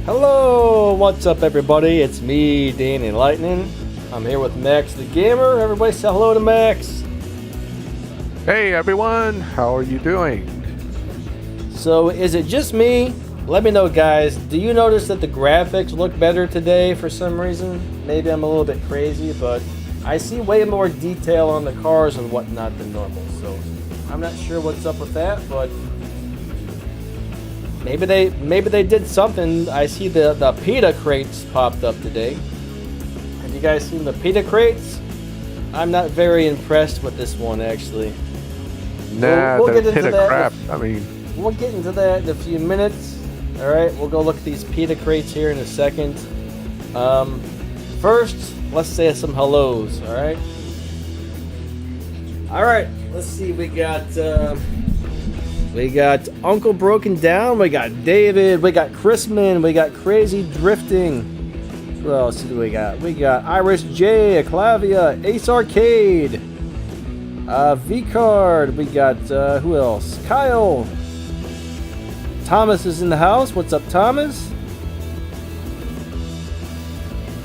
Hello, what's up everybody? It's me, Danny Lightning. I'm here with Maxthegamer. Everybody say hello to Max. Hey everyone, how are you doing? So, is it just me? Let me know, guys. Do you notice that the graphics look better today for some reason? Maybe I'm a little bit crazy, but I see way more detail on the cars and whatnot than normal. So, I'm not sure what's up with that, but maybe they did something. I see the pita crates popped up today. Have you guys seen the pita crates? I'm not very impressed with this one, actually. Nah, we'll the get into pita that. crap. I mean, We'll get into that in a few minutes. All right, we'll go look at these pita crates here in a second. First, let's say some hellos. All right. All right. Let's see. We got Uncle Broken Down. We got David. We got Chrisman. We got Crazy Drifting. Who else do we got? We got Iris J, Aclavia, Ace Arcade, V-Card. We got who else? Kyle. Thomas is in the house. What's up, Thomas?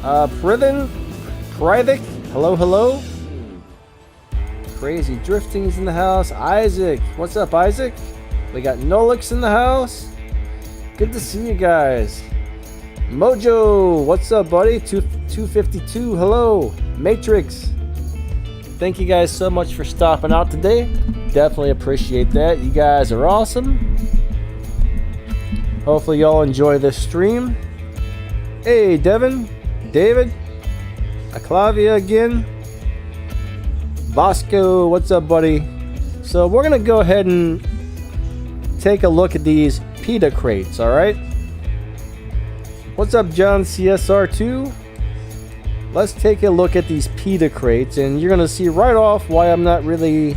Privik. Hello, hello. Crazy Drifting's in the house. Isaac. What's up, Isaac? We got Nolix in the house. Good to see you guys. Mojo. What's up, buddy? 252. Hello. Matrix. Thank you guys so much for stopping out today. Definitely appreciate that. You guys are awesome. Hopefully y'all enjoy this stream. Hey, Devin, David, Aclavia again. Bosco, what's up, buddy? So we're gonna go ahead and take a look at these pita crates, all right? What's up, John CSR2? Let's take a look at these pita crates, and you're gonna see right off why I'm not really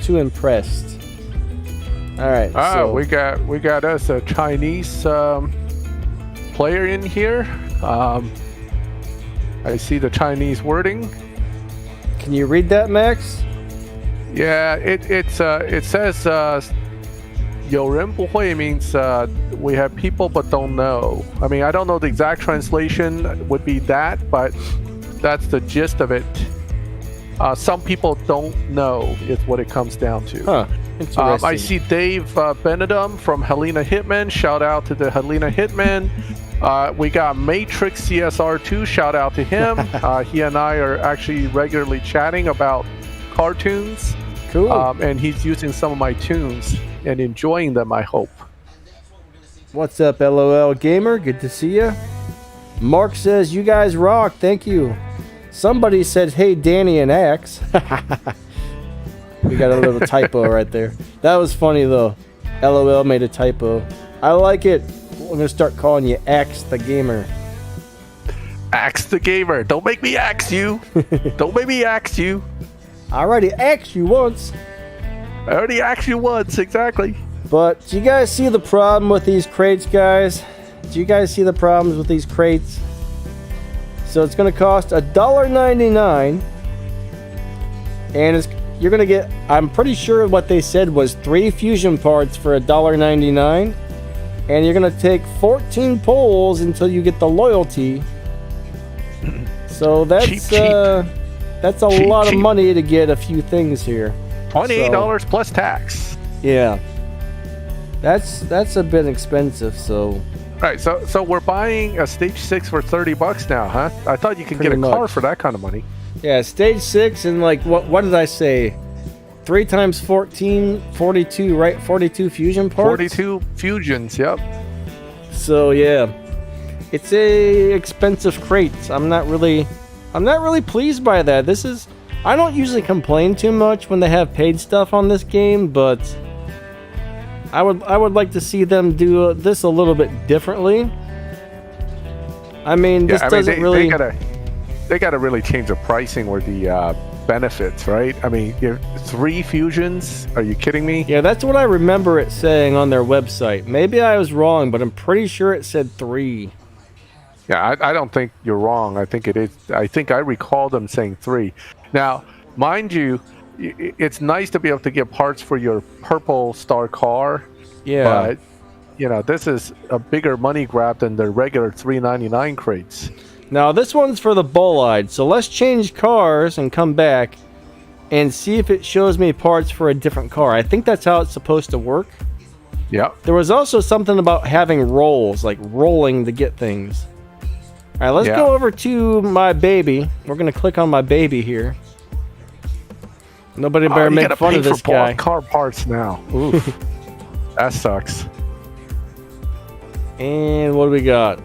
too impressed. All right. So we got us a Chinese player in here. I see the Chinese wording. can you read that, Max? Yeah, it says 有人不会 means we have people but don't know. I mean, I don't know the exact translation would be that, but that's the gist of it. Some people don't know is what it comes down to. Huh. Interesting. I see Dave Benedum from Helena Hitman. Shout out to the Helena Hitman. We got Matrix CSR2. Shout out to him. He and I are actually regularly chatting about cartoons. Cool. And he's using some of my tunes and enjoying them, I hope. What's up, LOL Gamer? Good to see you. Mark says, you guys rock. Thank you. Somebody said, hey, Danny and Axe. We got a little typo right there. That was funny, though. LOL made a typo. I like it. I'm going to start calling you Axe the Gamer. Axe the Gamer. Don't make me axe you. Don't make me axe you. I already axed you once. I already axed you once, exactly. But do you guys see the problem with these crates, guys? Do you guys see the problems with these crates? So it's going to cost $1.99. And you're going to get, I'm pretty sure what they said was 3 fusion parts for $1.99. And you're going to take 14 pulls until you get the loyalty. So that's cheap. That's a lot of money to get a few things here. $28 plus tax. Yeah. That's a bit expensive, so. All right, so we're buying a Stage 6 for $30 now, huh? I thought you could Pretty get a car much. for that kind of money. Yeah, stage 6 and like what did I say? 3 times 14, 42, right? 42 fusion parts. 42 fusions, yep. So yeah, it's a expensive crate. I'm not really pleased by that. I don't usually complain too much when they have paid stuff on this game, but I would like to see them do this a little bit differently. I mean, this doesn't really. They gotta really change the pricing or the benefits, right? I mean, 3 fusions? Are you kidding me? Yeah, that's what I remember it saying on their website. Maybe I was wrong, but I'm pretty sure it said 3. Yeah, I don't think you're wrong. I think it is. I think I recall them saying 3. Now, mind you, it's nice to be able to get parts for your purple star car. Yeah. But you know, this is a bigger money grab than the regular $3.99 crates. Now this one's for the Bolide, so let's change cars and come back and see if it shows me parts for a different car. I think that's how it's supposed to work. Yep. There was also something about having rolls, like rolling to get things. All right, let's go over to my baby. We're gonna click on my baby here. Nobody better make fun of this guy. Car parts now. Oof. That sucks. And what do we got?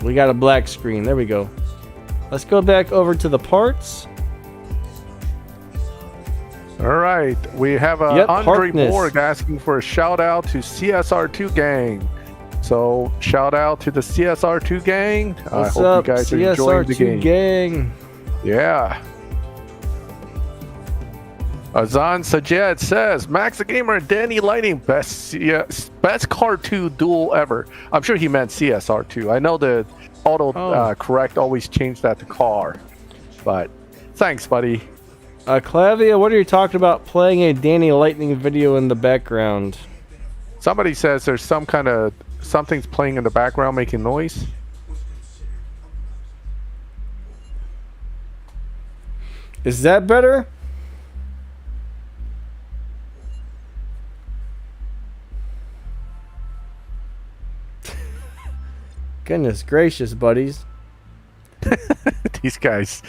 We got a black screen. There we go. Let's go back over to the parts. All right. We have Andre Borg asking for a shout out to CSR2 gang. So shout out to the CSR2 gang. I hope you guys are enjoying the game. CSR2 gang. Yeah. Azan Sajed says Maxthegamer and Danny Lightning best car 2 duel ever. I'm sure he meant CSR2. I know the auto correct always changed that to car, but thanks, buddy. Clavia, what are you talking about playing a Danny Lightning video in the background? Somebody says there's some kind of something's playing in the background making noise. Is that better? Goodness gracious, buddies. These guys.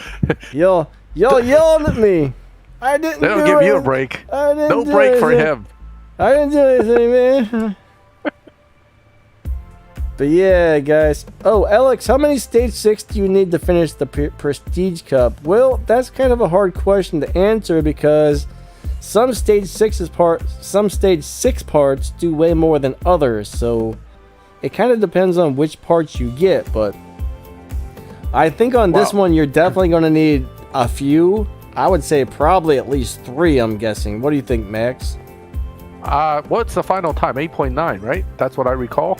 Y'all yelling at me. I didn't They don't give you a break. No break for him. I didn't do anything, man. But yeah, guys. Oh, Alex, how many Stage 6 do you need to finish the Prestige Cup? Well, that's kind of a hard question to answer because some Stage 6 parts do way more than others, so it kind of depends on which parts you get, but I think on this one you're definitely going to need a few. I would say probably at least 3, I'm guessing. What do you think, Max? What's the final time? 8.9, right? That's what I recall.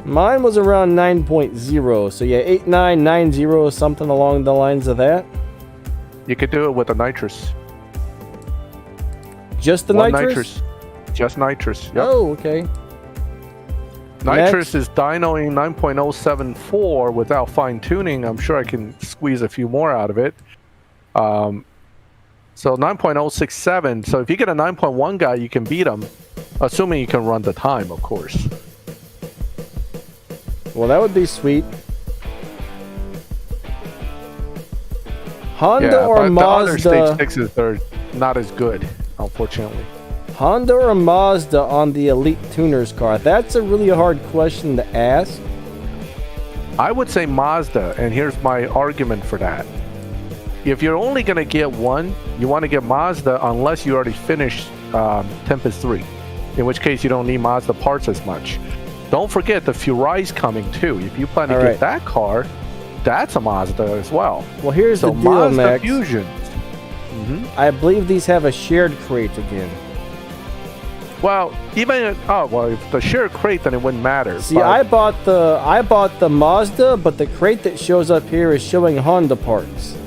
Mine was around 9.0, so yeah, 8990, something along the lines of that. You could do it with the nitrous. Just the nitrous? Just nitrous. Yep. Oh, okay. Nitrous is dynoing 9.074 without fine tuning. I'm sure I can squeeze a few more out of it. So 9.067. So if you get a 9.1 guy, you can beat him, assuming you can run the time, of course. Well, that would be sweet. Honda or Mazda? The other Stage 6s are not as good, unfortunately. Honda or Mazda on the Elite Tuners car? That's a really hard question to ask. I would say Mazda, and here's my argument for that. If you're only going to get one, you want to get Mazda unless you already finished Tempest 3, in which case you don't need Mazda parts as much. Don't forget the Furai's coming too. If you plan to get that car, that's a Mazda as well. Well, here's the deal, Mazda Max. Fusions. I believe these have a shared crate again. Well, even if the shared crate, then it wouldn't matter. See, I bought the Mazda, but the crate that shows up here is showing Honda parts.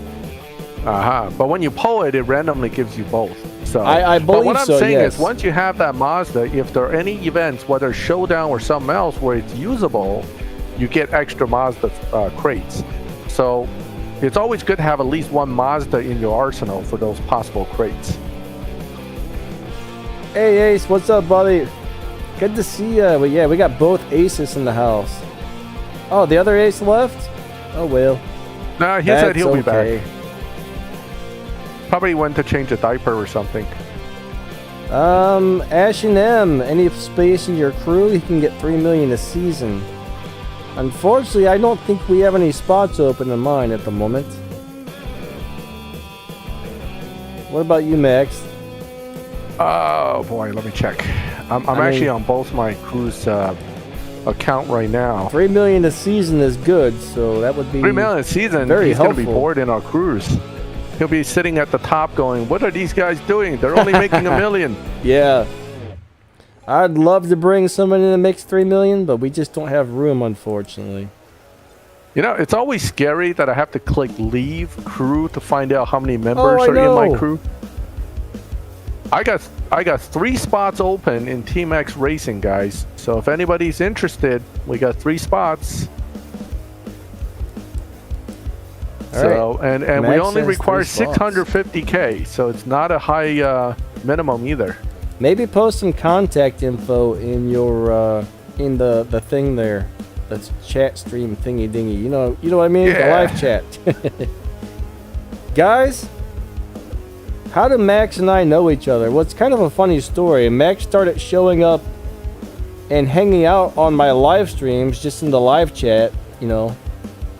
But when you pull it, it randomly gives you both. So I believe so. But what I'm saying yes. is, once you have that Mazda, if there are any events, whether Showdown or something else, where it's usable, you get extra Mazda crates. So it's always good to have at least one Mazda in your arsenal for those possible crates. Hey Ace, what's up, buddy? Good to see you. Well, yeah, we got both Aces in the house. Oh, the other Ace left? Oh well. Nah, he said he'll be back. Probably went to change a diaper or something. Ash and M, any space in your crew, you can get 3 million a season. Unfortunately, I don't think we have any spots open in mine at the moment. What about you, Max? Oh boy, let me check. I'm actually on both my crews account right now. 3 million a season is good, so that would be 3 million a season. He's going to be bored in our crews. He'll be sitting at the top going, what are these guys doing? They're only making $1 million. Yeah. I'd love to bring somebody that makes 3 million, but we just don't have room, unfortunately. You know, it's always scary that I have to click leave crew to find out how many members are in my crew. I got 3 spots open in Team X Racing, guys. So if anybody's interested, we got 3 spots. So and we only require 650K, so it's not a high minimum either. Maybe post some contact info in your in the thing there. That's chat stream thingy dingy. You know what I mean? Yeah. The live chat. Guys, how do Max and I know each other? Well, it's kind of a funny story. Max started showing up and hanging out on my live streams, just in the live chat, you know.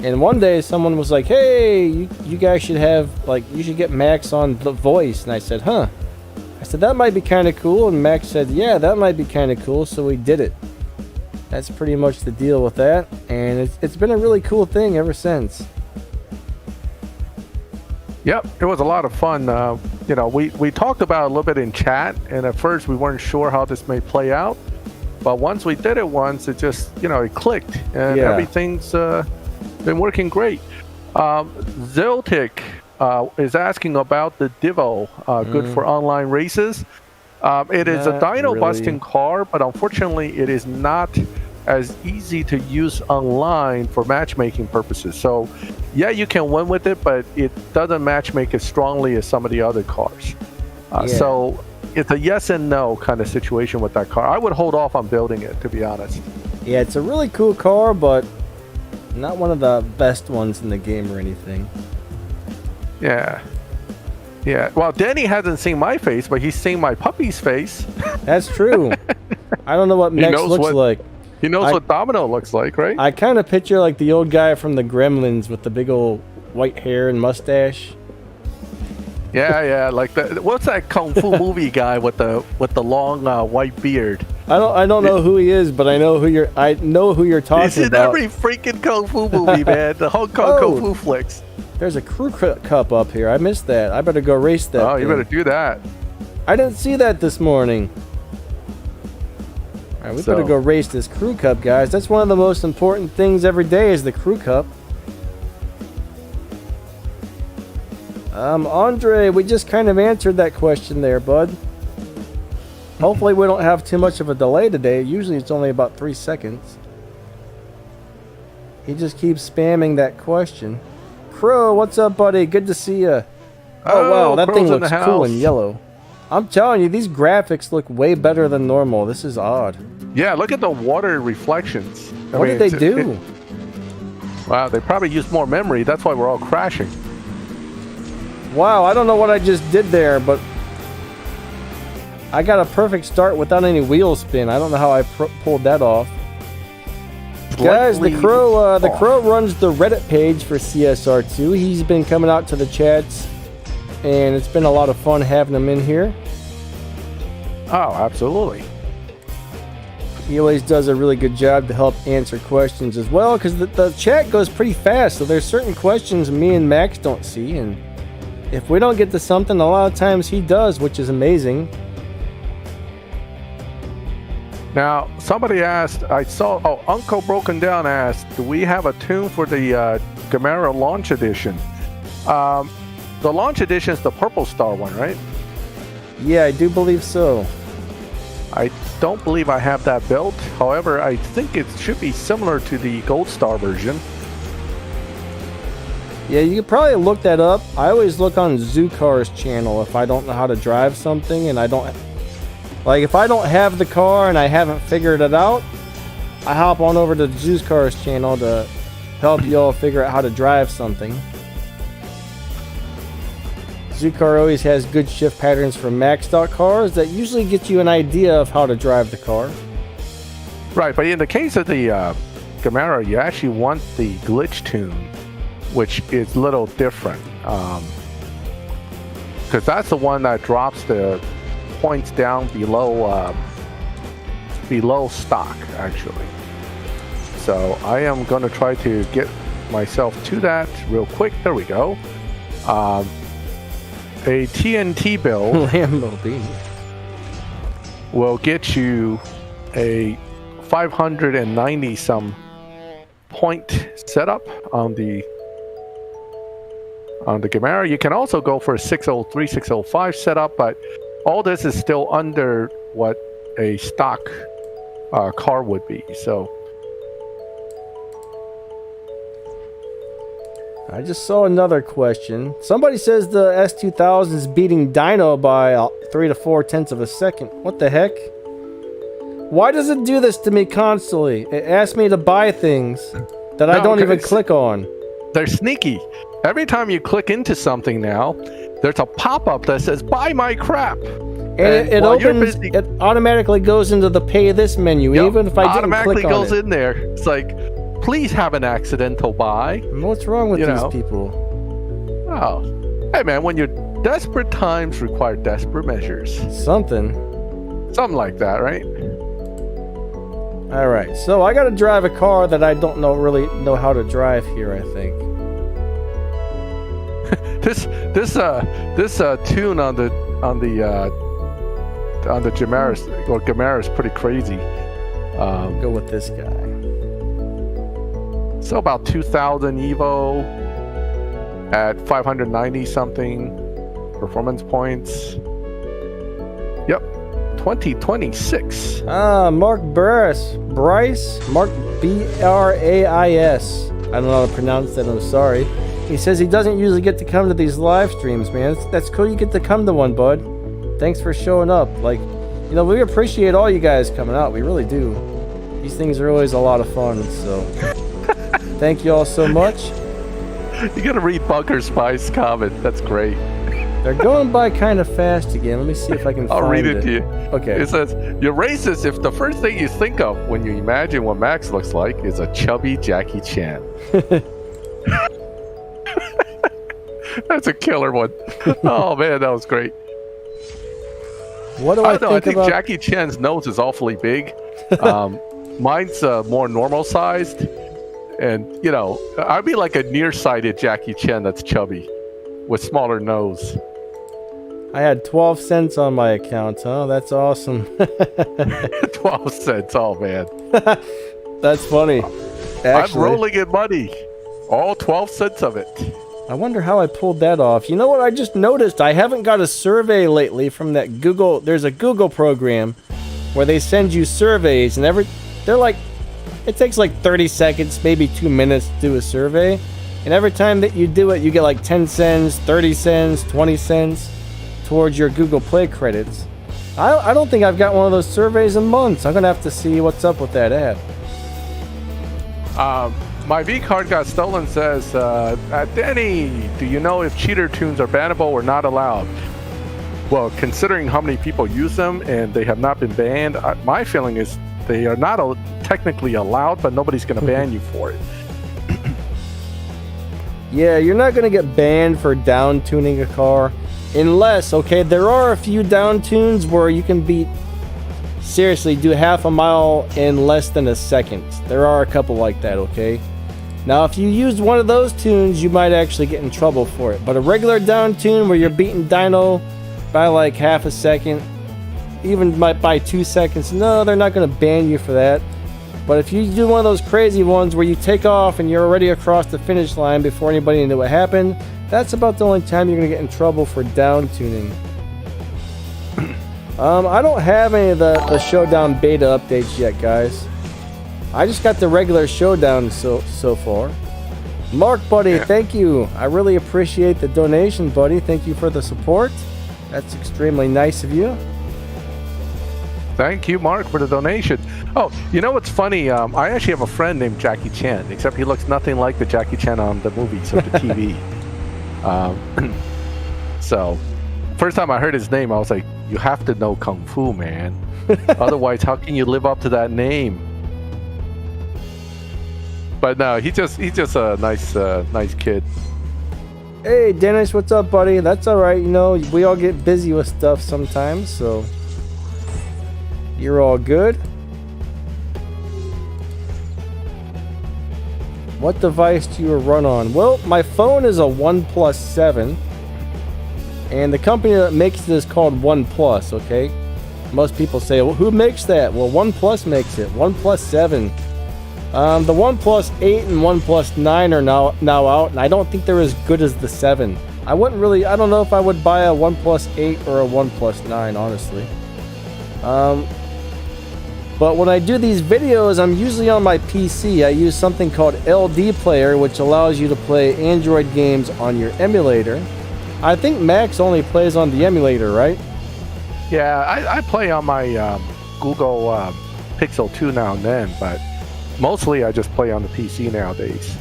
And one day someone was like, hey, you guys should have, like, you should get Max on The Voice. And I said, huh. I said, that might be kind of cool. And Max said, yeah, that might be kind of cool. So we did it. That's pretty much the deal with that. And it's been a really cool thing ever since. Yep, it was a lot of fun. You know, we talked about it a little bit in chat, and at first we weren't sure how this may play out. But once we did it once, it just, you know, it clicked. And everything's been working great. Ziltic is asking about the Divo, good for online races. It is a dyno busting car, but unfortunately it is not as easy to use online for matchmaking purposes. So yeah, you can win with it, but it doesn't matchmake as strongly as some of the other cars. So it's a yes and no kind of situation with that car. I would hold off on building it, to be honest. Yeah, it's a really cool car, but not one of the best ones in the game or anything. Yeah. Well, Danny hasn't seen my face, but he's seen my puppy's face. That's true. I don't know what Max looks like. He knows what Domino looks like, right? I kind of picture like the old guy from the Gremlins with the big old white hair and mustache. Yeah, like what's that kung fu movie guy with the long white beard? I don't know who he is, but I know who you're talking He's in about. every freaking kung fu movie, man. The Hong Kong kung fu flicks. There's a crew cup up here. I missed that. I better go race that. Oh, you better do that. I didn't see that this morning. All right, we better go race this crew cup, guys. That's one of the most important things every day is the crew cup. Andre, we just kind of answered that question there, bud. Hopefully we don't have too much of a delay today. Usually it's only about 3 seconds. He just keeps spamming that question. Crow, what's up, buddy? Good to see you. Oh, wow, that thing looks cool in yellow. I'm telling you, these graphics look way better than normal. This is odd. Yeah, look at the water reflections. What did they do? Wow, they probably used more memory. That's why we're all crashing. Wow, I don't know what I just did there, but I got a perfect start without any wheel spin. I don't know how I pulled that off. Guys, the Crow runs the Reddit page for CSR2. He's been coming out to the chats, and it's been a lot of fun having him in here. Oh, absolutely. He always does a really good job to help answer questions as well, because the chat goes pretty fast, so there's certain questions me and Max don't see, and if we don't get to something, a lot of times he does, which is amazing. Now, somebody asked, Uncle Broken Down asked, do we have a tune for the Gamera Launch Edition? The Launch Edition is the Purple Star one, right? Yeah, I do believe so. I don't believe I have that built. However, I think it should be similar to the Gold Star version. Yeah, you could probably look that up. I always look on Zukar's channel if I don't know how to drive something and I don't... Like, if I don't have the car and I haven't figured it out, I hop on over to Zukar's channel to help y'all figure out how to drive something. Zukar always has good shift patterns for maxed out cars that usually get you an idea of how to drive the car. Right, but in the case of the Gamera, you actually want the glitch tune, which is a little different. Because that's the one that drops the points down below stock, actually. So I am going to try to get myself to that real quick. There we go. A TNT build Lamborghini will get you a 590 some point setup on the Gamera. You can also go for a 603, 605 setup, but all this is still under what a stock car would be. So I just saw another question. Somebody says the S2000 is beating Dino by 3 to 4 tenths of a second. What the heck? Why does it do this to me constantly? It asks me to buy things that I don't even click on. They're sneaky. Every time you click into something now, there's a pop-up that says "Buy my crap," and it opens. It automatically goes into the Pay This menu, even if I didn't click on it. Automatically goes in there. It's like, please have an accidental buy. What's wrong with these people? Oh, hey man, when your desperate times require desperate measures. Something like that, right? All right, so I got to drive a car that I don't really know how to drive here, I think. this tune on the Gamera is pretty crazy. Go with this guy. So about 2,000 Evo at 590 something performance points. Yep, 2026. Mark Bryce, Mark Brais. I don't know how to pronounce that. I'm sorry. He says he doesn't usually get to come to these live streams, man. That's cool. You get to come to one, bud. Thanks for showing up. Like, we appreciate all you guys coming out. We really do. These things are always a lot of fun. So, thank you all so much. You gotta read Bunker Spy's comment. That's great. They're going by kind of fast again. Let me see if I can find it. I'll read it to you. Okay. It says, "You're racist if the first thing you think of when you imagine what Max looks like is a chubby Jackie Chan." That's a killer one. Oh man, that was great. What do I think I think about... Jackie Chan's nose is awfully big. Mine's more normal sized. And, I'd be like a nearsighted Jackie Chan that's chubby with smaller nose. I had 12 cents on my account, huh? That's awesome. 12 cents, oh man. That's funny. Actually, I'm rolling in money. All 12 cents of it. I wonder how I pulled that off. You know what I just noticed? I haven't got a survey lately from that Google. There's a Google program where they send you surveys, and they're like, it takes like 30 seconds, maybe 2 minutes to do a survey. And every time that you do it, you get like 10 cents, 30 cents, 20 cents towards your Google Play credits. I don't think I've got one of those surveys in months. I'm going to have to see what's up with that ad. My V card got stolen says, Danny, do you know if cheater tunes are bannable or not allowed? Well, considering how many people use them and they have not been banned, my feeling is they are not technically allowed, but nobody's going to ban you for it. Yeah, you're not going to get banned for down tuning a car unless, there are a few down tunes where you can seriously do half a mile in less than a second. There are a couple like that, okay? Now, if you used one of those tunes, you might actually get in trouble for it. But a regular down tune where you're beating Dino by like half a second, even by 2 seconds, no, they're not going to ban you for that. But if you do one of those crazy ones where you take off and you're already across the finish line before anybody knew what happened, that's about the only time you're going to get in trouble for down tuning. I don't have any of the Showdown beta updates yet, guys. I just got the regular Showdown so far. Mark, buddy, thank you. I really appreciate the donation, buddy. Thank you for the support. That's extremely nice of you. Thank you, Mark, for the donation. Oh, you know what's funny? I actually have a friend named Jackie Chan, except he looks nothing like the Jackie Chan on the movies or the TV. So, first time I heard his name, I was like, you have to know Kung Fu, man. Otherwise, how can you live up to that name? But no, he's just a nice kid. Hey, Dennis, what's up, buddy? That's all right. We all get busy with stuff sometimes, so you're all good. What device do you run on? Well, my phone is a OnePlus 7, and the company that makes it is called OnePlus, okay? Most people say, well, who makes that? Well, OnePlus makes it. OnePlus 7. The OnePlus 8 and OnePlus 9 are now out, and I don't think they're as good as the 7. I don't know if I would buy a OnePlus 8 or a OnePlus 9, honestly. But when I do these videos, I'm usually on my PC. I use something called LD Player, which allows you to play Android games on your emulator. I think Max only plays on the emulator, right? Yeah, I play on my Google Pixel 2 now and then, but mostly I just play on the PC nowadays.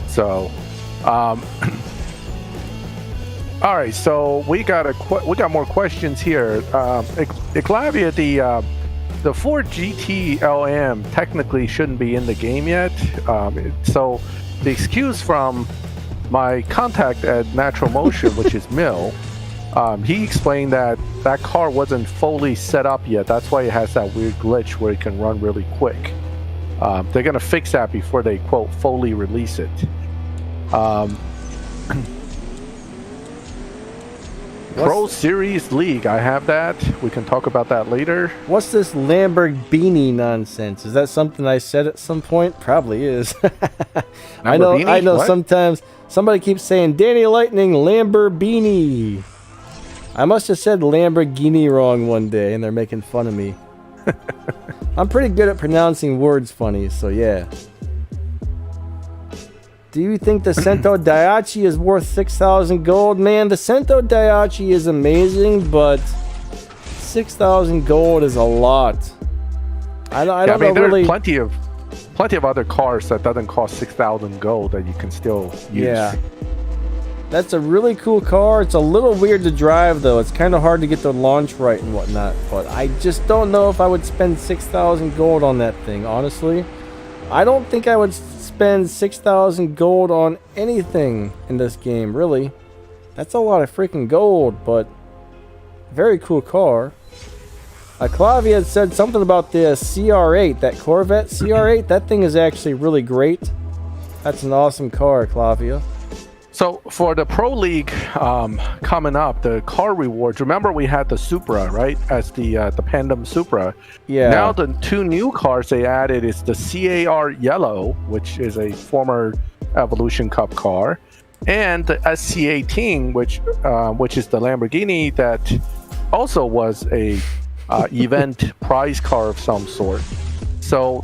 So, all right. So we got more questions here. Eclavia, the Ford GT LM technically shouldn't be in the game yet. So the excuse from my contact at Natural Motion, which is Mill, he explained that car wasn't fully set up yet. That's why it has that weird glitch where it can run really quick. They're gonna fix that before they quote fully release it. Pro Series League, I have that. We can talk about that later. What's this Lamborghini nonsense? Is that something I said at some point? Probably is. I know. What? Sometimes somebody keeps saying Danny Lightning Lamborghini. I must have said Lamborghini wrong one day, and they're making fun of me. I'm pretty good at pronouncing words funny, so yeah. Do you think the Cento Daihatsu is worth 6,000 gold? Man, the Cento Daihatsu is amazing, but 6,000 gold is a lot. I don't know really. There's plenty of other cars that doesn't cost 6,000 gold that you can still use. Yeah. That's a really cool car. It's a little weird to drive, though. It's kind of hard to get the launch right and whatnot. But I just don't know if I would spend 6,000 gold on that thing, honestly. I don't think I would spend 6,000 gold on anything in this game, really. That's a lot of freaking gold, but very cool car. Clavia had said something about the CR8, that Corvette CR8. That thing is actually really great. That's an awesome car, Clavia. So for the Pro League coming up, the car rewards, remember we had the Supra, right, as the Pandem Supra. Yeah. Now the two new cars they added is the CAR Yellow, which is a former Evolution Cup car, and the SC18, which is the Lamborghini that also was a event prize car of some sort. So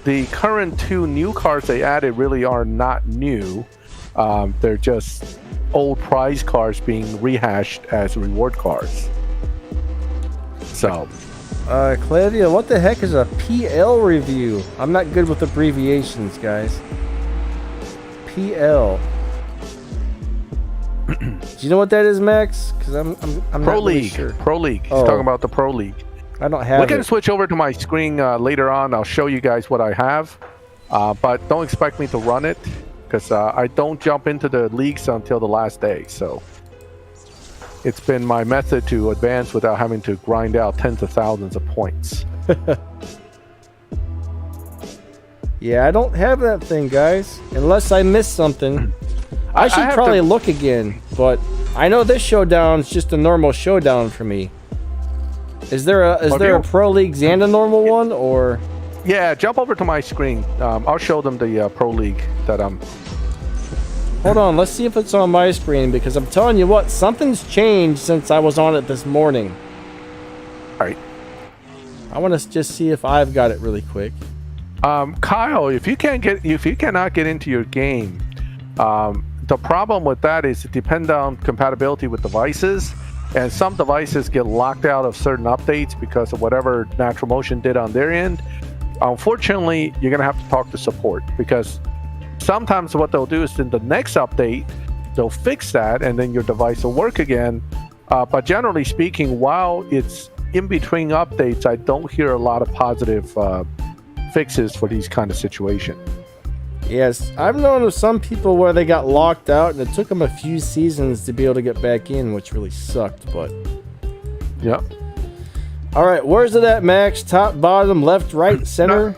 the current two new cars they added really are not new. They're just old prize cars being rehashed as reward cars. So, Clavia, what the heck is a PL review? I'm not good with abbreviations, guys. PL. Do you know what that is, Max? Because I'm Pro not League. really sure. Pro League. He's talking about the Pro League. I don't have We can switch over to my screen later on. I'll show you guys what I have. But don't expect me to run it, because I don't jump into the leagues until the last day. So it's been my method to advance without having to grind out tens of thousands of points. Yeah, I don't have that thing, guys. Unless I missed something. I should probably look again, but I know this showdown is just a normal showdown for me. Is there a Pro Leagues and a normal one, or? Yeah, jump over to my screen. I'll show them the Pro League that I'm... Hold on, let's see if it's on my screen, because I'm telling you what, something's changed since I was on it this morning. All right. I want to just see if I've got it really quick. Kyle, if you cannot get into your game, the problem with that is it depends on compatibility with devices, and some devices get locked out of certain updates because of whatever Natural Motion did on their end. Unfortunately, you're gonna have to talk to support, because sometimes what they'll do is in the next update they'll fix that and then your device will work again. But generally speaking, while it's in between updates, I don't hear a lot of positive fixes for these kind of situations. Yes, I've known of some people where they got locked out and it took them a few seasons to be able to get back in, which really sucked, but... Yeah. All right, where's it at, Max? Top, bottom, left, right, center?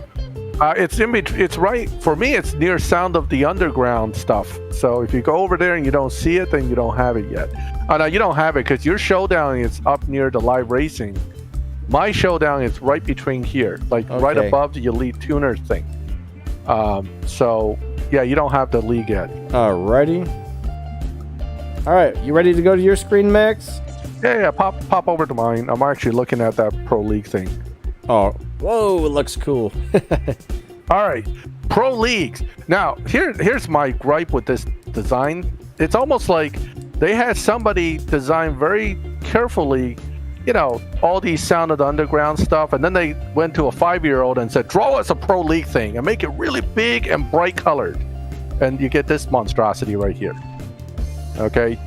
No, it's in between. It's right, for me, it's near Sound of the Underground stuff. So if you go over there and you don't see it, then you don't have it yet. No, you don't have it because your showdown is up near the live racing. My showdown is right between here, like right above the Elite Tuner thing. So yeah, you don't have the league yet. Alrighty. All right, you ready to go to your screen, Max? Yeah, pop over to mine. I'm actually looking at that Pro League thing. Oh, whoa, it looks cool. All right, Pro Leagues. Now, here's my gripe with this design. It's almost like they had somebody design very carefully, you know, all these Sound of the Underground stuff, and then they went to a 5-year-old and said, draw us a Pro League thing and make it really big and bright colored. And you get this monstrosity right here. Okay,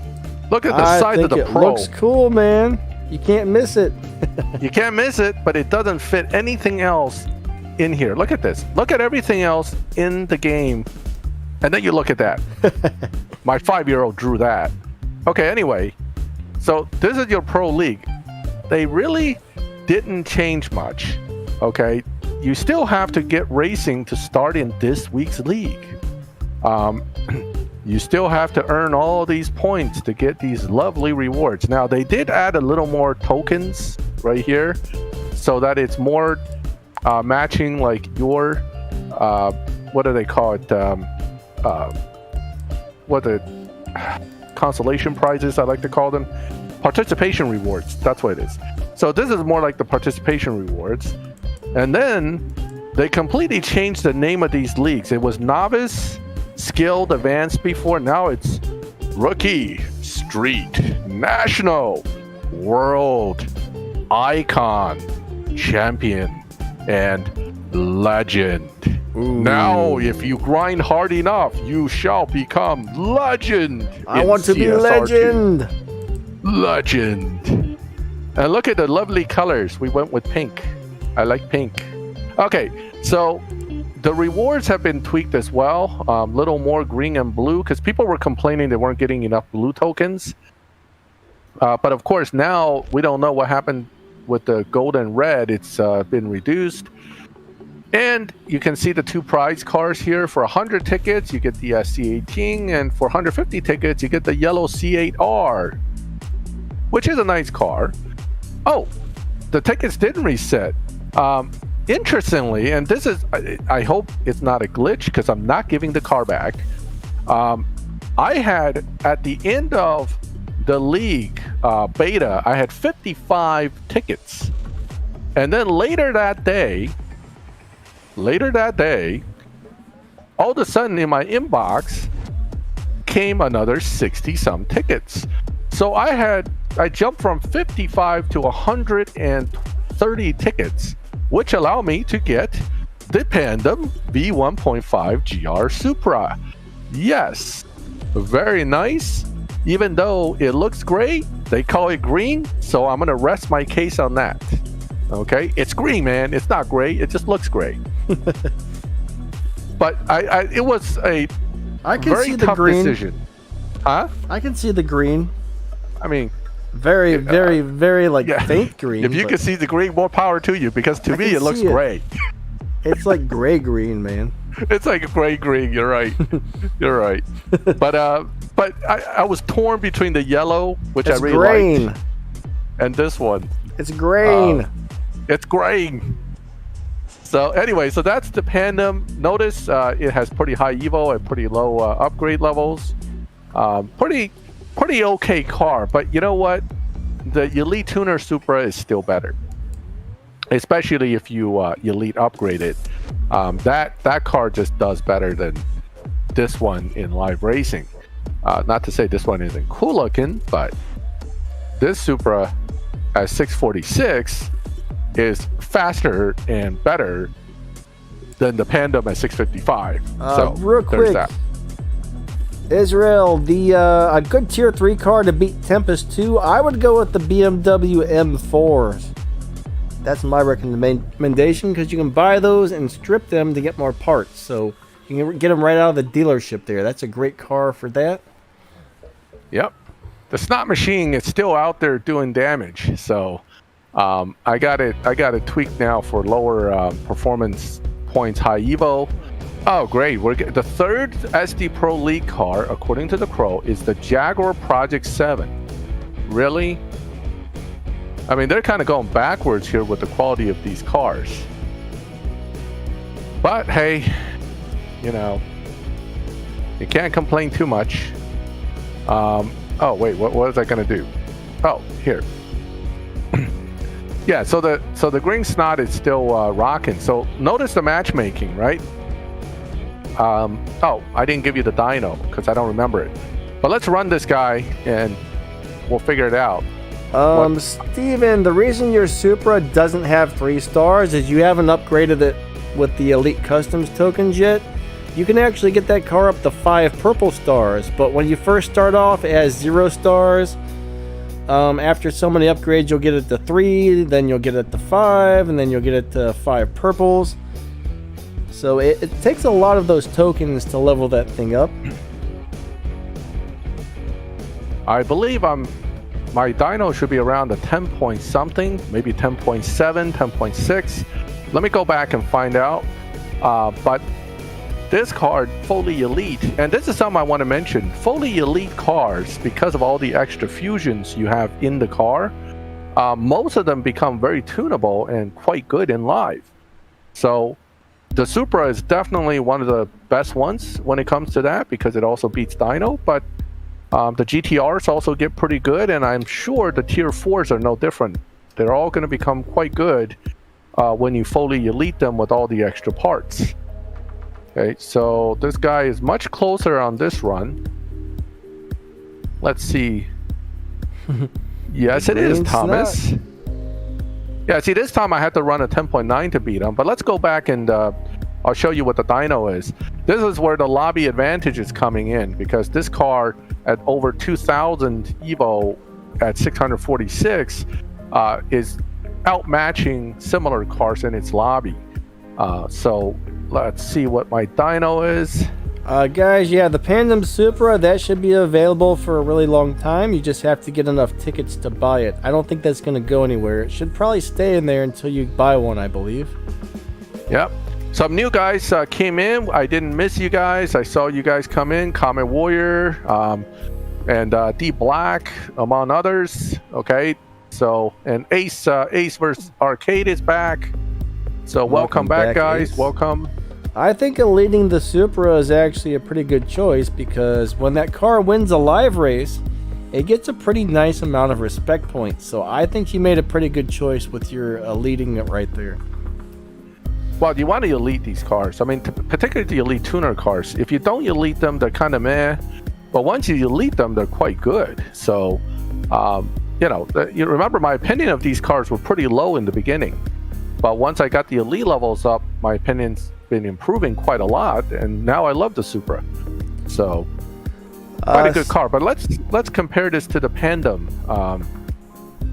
look at the side of the Pro. It looks cool, man. You can't miss it. You can't miss it, but it doesn't fit anything else in here. Look at this. Look at everything else in the game. And then you look at that. My 5-year-old drew that. Okay, anyway. So this is your Pro League. They really didn't change much. Okay, you still have to get racing to start in this week's league. You still have to earn all these points to get these lovely rewards. Now, they did add a little more tokens right here so that it's more matching like your, what do they call it? What the consolation prizes, I like to call them. Participation rewards, that's what it is. So this is more like the participation rewards. And then they completely changed the name of these leagues. It was Novice, Skilled, Advanced before. Now it's Rookie, Street, National, World, Icon, Champion, and Legend. Ooh. Now, if you grind hard enough, you shall become Legend. I want to be Legend. Legend. And look at the lovely colors. We went with pink. I like pink. Okay, so the rewards have been tweaked as well. Little more green and blue because people were complaining they weren't getting enough blue tokens. But of course, now we don't know what happened with the gold and red. It's been reduced. And you can see the 2 prize cars here. For 100 tickets, you get the C18. And for 150 tickets, you get the yellow C8R, which is a nice car. Oh, the tickets didn't reset. Interestingly, and this is, I hope it's not a glitch because I'm not giving the car back. I had, at the end of the league beta, I had 55 tickets. And then later that day, all of a sudden in my inbox came another 60-some tickets. So I jumped from 55 to 130 tickets, which allow me to get the Pandem V1.5 GR Supra. Yes, very nice. Even though it looks gray, they call it green, so I'm gonna rest my case on that. Okay, it's green, man. It's not gray. It just looks gray. But it was a very tough decision. Huh? I can see the green. I mean, very faint green. If you can see the green, more power to you, because to me it looks gray. It's like gray green, man. It's like a gray green. You're right. You're right. But I was torn between the yellow, which I really liked, and this one. It's green. It's green. So anyway, so that's the Pandem. Notice it has pretty high Evo and pretty low upgrade levels. Pretty okay car, but you know what? The Elite Tuner Supra is still better, especially if you Elite upgrade it. That car just does better than this one in live racing. Not to say this one isn't cool looking, but this Supra at 646 is faster and better than the Pandem at 655. So real quick, that. Israel, a good tier 3 car to beat Tempest 2, I would go with the BMW M4s. That's my recommendation, because you can buy those and strip them to get more parts. So you can get them right out of the dealership there. That's a great car for that. Yep. The Snot Machine is still out there doing damage. So I got it tweaked now for lower performance points, high Evo. Oh, great. The third SD Pro League car, according to the Crow, is the Jaguar Project 7. Really? I mean, they're kind of going backwards here with the quality of these cars. But hey, you know, You can't complain too much. Oh wait, what was I gonna do? Oh, here. Yeah, so the green snot is still rocking. So notice the matchmaking, right? Oh, I didn't give you the dyno because I don't remember it. But let's run this guy and we'll figure it out. Steven, the reason your Supra doesn't have 3 stars is you haven't upgraded it with the Elite Customs tokens yet. You can actually get that car up to 5 purple stars, but when you first start off, it has 0 stars. After so many upgrades, you'll get it to 3, then you'll get it to 5, and then you'll get it to 5 purples. So it takes a lot of those tokens to level that thing up. I believe my dyno should be around a 10 point something, maybe 10.7, 10.6. Let me go back and find out. But this card, fully elite, and this is something I want to mention. Fully elite cars, because of all the extra fusions you have in the car, most of them become very tunable and quite good in live. So the Supra is definitely one of the best ones when it comes to that, because it also beats dyno. But the GTRs also get pretty good, and I'm sure the tier 4s are no different. They're all going to become quite good when you fully elite them with all the extra parts. Okay, so this guy is much closer on this run. Let's see. Yes, it is, Thomas. Yeah, see, this time I had to run a 10.9 to beat him, but let's go back and I'll show you what the dyno is. This is where the lobby advantage is coming in, because this car at over 2,000 Evo at 646 is outmatching similar cars in its lobby. So let's see what my dyno is. Guys, yeah, the Pandem Supra, that should be available for a really long time. You just have to get enough tickets to buy it. I don't think that's going to go anywhere. It should probably stay in there until you buy one, I believe. Yep. Some new guys came in. I didn't miss you guys. I saw you guys come in. Comet Warrior and D Black, among others. Okay. So, and Ace vs. Arcade is back. So welcome back, guys. Ace. Welcome. I think leading the Supra is actually a pretty good choice, because when that car wins a live race, it gets a pretty nice amount of respect points. So I think you made a pretty good choice with your leading it right there. Well, you want to elite these cars. I mean, particularly the elite tuner cars. If you don't elite them, they're kind of meh. But once you elite them, they're quite good. So, you remember my opinion of these cars were pretty low in the beginning. But once I got the elite levels up, my opinion's been improving quite a lot, and now I love the Supra. So, quite a good car. But let's compare this to the Pandem,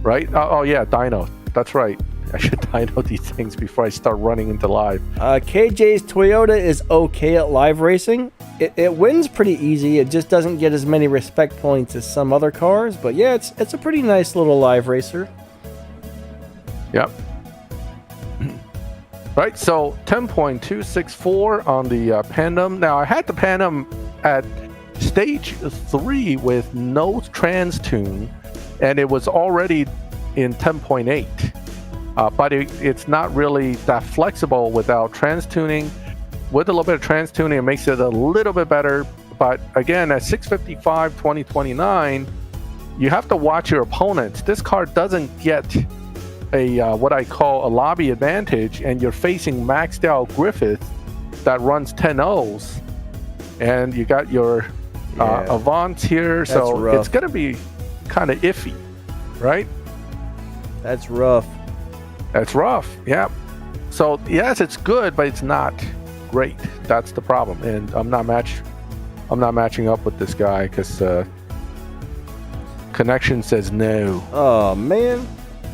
right? Oh yeah, dyno. That's right. I should dyno these things before I start running into live. KJ's Toyota is okay at live racing. It wins pretty easy. It just doesn't get as many respect points as some other cars. But yeah, it's a pretty nice little live racer. Yep. Right, so 10.264 on the Pandem. Now, I had the Pandem at stage 3 with no trans tune, and it was already in 10.8. But it's not really that flexible without trans tuning. With a little bit of trans tuning, it makes it a little bit better. But again, at 655, 2029, you have to watch your opponents. This car doesn't get a what I call a lobby advantage, and you're facing maxed out Griffith that runs 10.0s, and you got your Avant here, so rough. It's gonna be kind of iffy, right? That's rough. That's rough. Yeah. So yes, it's good, but it's not great. That's the problem, and I'm not matching up with this guy because connection says no. Oh man.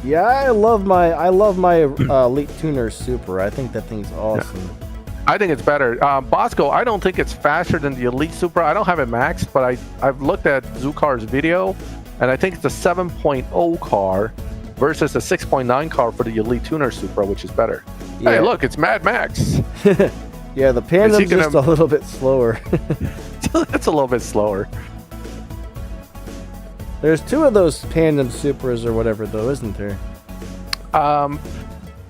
Yeah, I love my Elite Tuner Supra. I think that thing's awesome. Yeah. I think it's better. Bosco, I don't think it's faster than the Elite Supra. I don't have it maxed, but I've looked at Zukar's video, and I think it's a 7.0 car versus a 6.9 car for the Elite Tuner Supra, which is better. Yeah. Hey, look, it's Mad Max. Yeah, the Pandem's just a little bit slower. It's a little bit slower. There's 2 of those Pandem Supras or whatever, though, isn't there?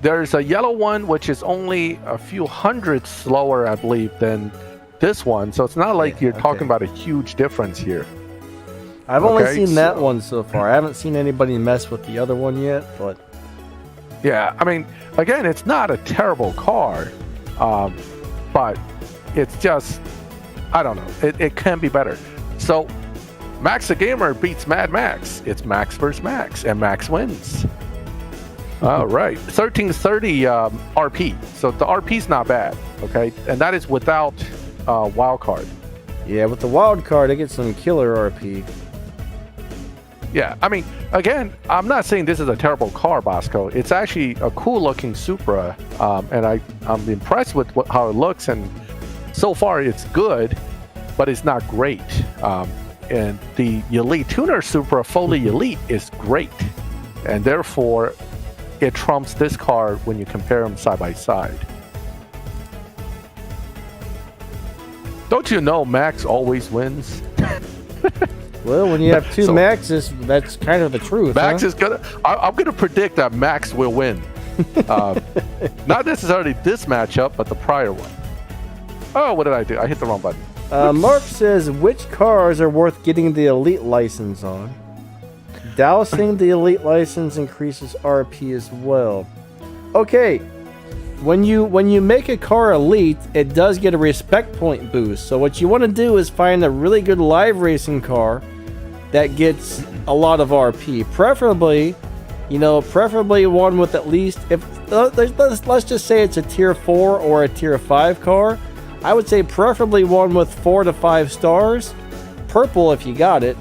There's a yellow one, which is only a few hundred slower, I believe, than this one, so it's not like Yeah, you're talking okay. about a huge difference here. I've only Okay, seen that so- one so far. I haven't seen anybody mess with the other one yet, but Yeah, I mean, again, it's not a terrible car, but it's just, I don't know, it can be better. So, Maxthegamer beats Mad Max. It's Max versus Max, and Max wins. All right, 1330 RP. So the RP's not bad, okay, and that is without wild card. yeah, with the wild card, I get some killer RP. Yeah, I mean, again, I'm not saying this is a terrible car, Bosco. It's actually a cool-looking Supra, and I'm impressed with how it looks. And so far, it's good, but it's not great. And the Elite Tuner Supra, fully Elite, is great, and therefore, it trumps this car when you compare them side by side. Don't you know Max always wins? Well, when you have two So- Maxes, that's kind of the truth. Max huh? is gonna. I'm gonna predict that Max will win. Not necessarily this matchup, but the prior one. Oh, what did I do? I hit the wrong button. Mark says, which cars are worth getting the Elite license on? Dousing the Elite license increases RP as well. Okay, when you make a car Elite, it does get a respect point boost. So what you want to do is find a really good live racing car that gets a lot of RP. Preferably one with at least, if let's just say it's a tier 4 or a tier 5 car. I would say preferably one with 4 to 5 stars, purple if you got it,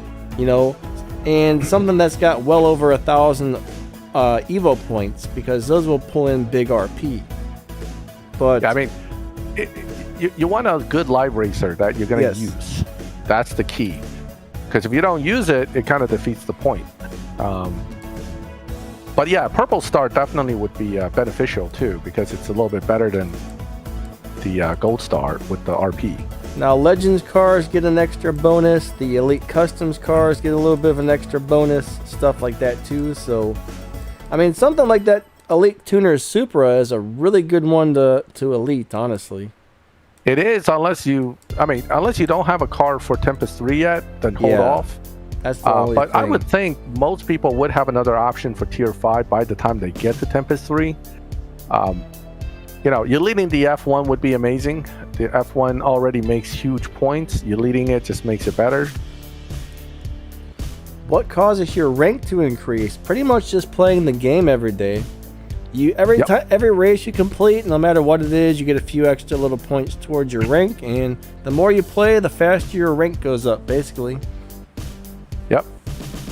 and something that's got well over 1,000 Evo points, because those will pull in big RP. But Yeah, I mean, you want a good live racer that you're going to Yes. use. That's the key. Because if you don't use it, it kind of defeats the point. But yeah, Purple Star definitely would be beneficial too, because it's a little bit better than the Gold Star with the RP. now Legends cars get an extra bonus. The Elite Customs cars get a little bit of an extra bonus, stuff like that too. So, I mean, something like that Elite Tuner Supra is a really good one to Elite, honestly. It is, unless you don't have a car for Tempest 3 yet, then hold Yeah, off. That's the only But I thing. would think most people would have another option for Tier 5 by the time they get to Tempest 3. You're leading the F1 would be amazing. The F1 already makes huge points. You leading it just makes it better. What causes your rank to increase? Pretty much just playing the game every day. Every race you complete, no matter what it is, you get a few extra little points towards your rank, and the more you play, the faster your rank goes up, basically. Yep.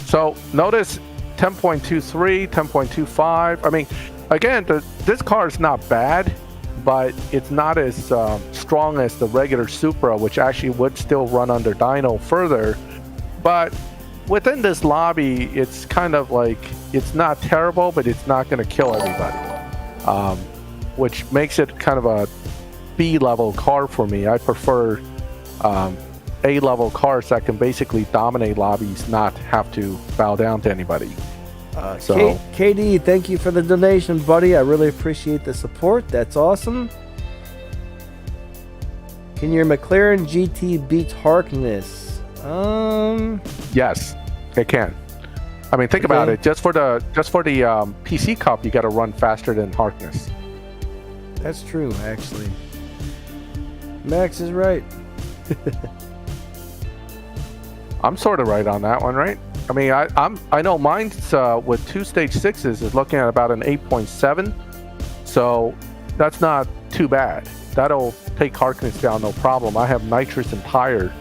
So notice 10.23, 10.25. I mean, again, this car is not bad, but it's not as strong as the regular Supra, which actually would still run under dyno further. But within this lobby, it's kind of like, it's not terrible, but it's not going to kill everybody, which makes it kind of a B-level car for me. I prefer A-level cars that can basically dominate lobbies, not have to bow down to anybody. KD, thank you for the donation, buddy. I really appreciate the support. That's awesome. Can your McLaren GT beat Harkness? Yes, it can. I mean, think about it. Just for the PC Cup, you got to run faster than Harkness. That's true, actually. Max is right. I'm sort of right on that one, right? I mean, I know mine's with 2 stage 6s is looking at about an 8.7, so that's not too bad. That'll take Harkness down no problem. I have nitrous and tire.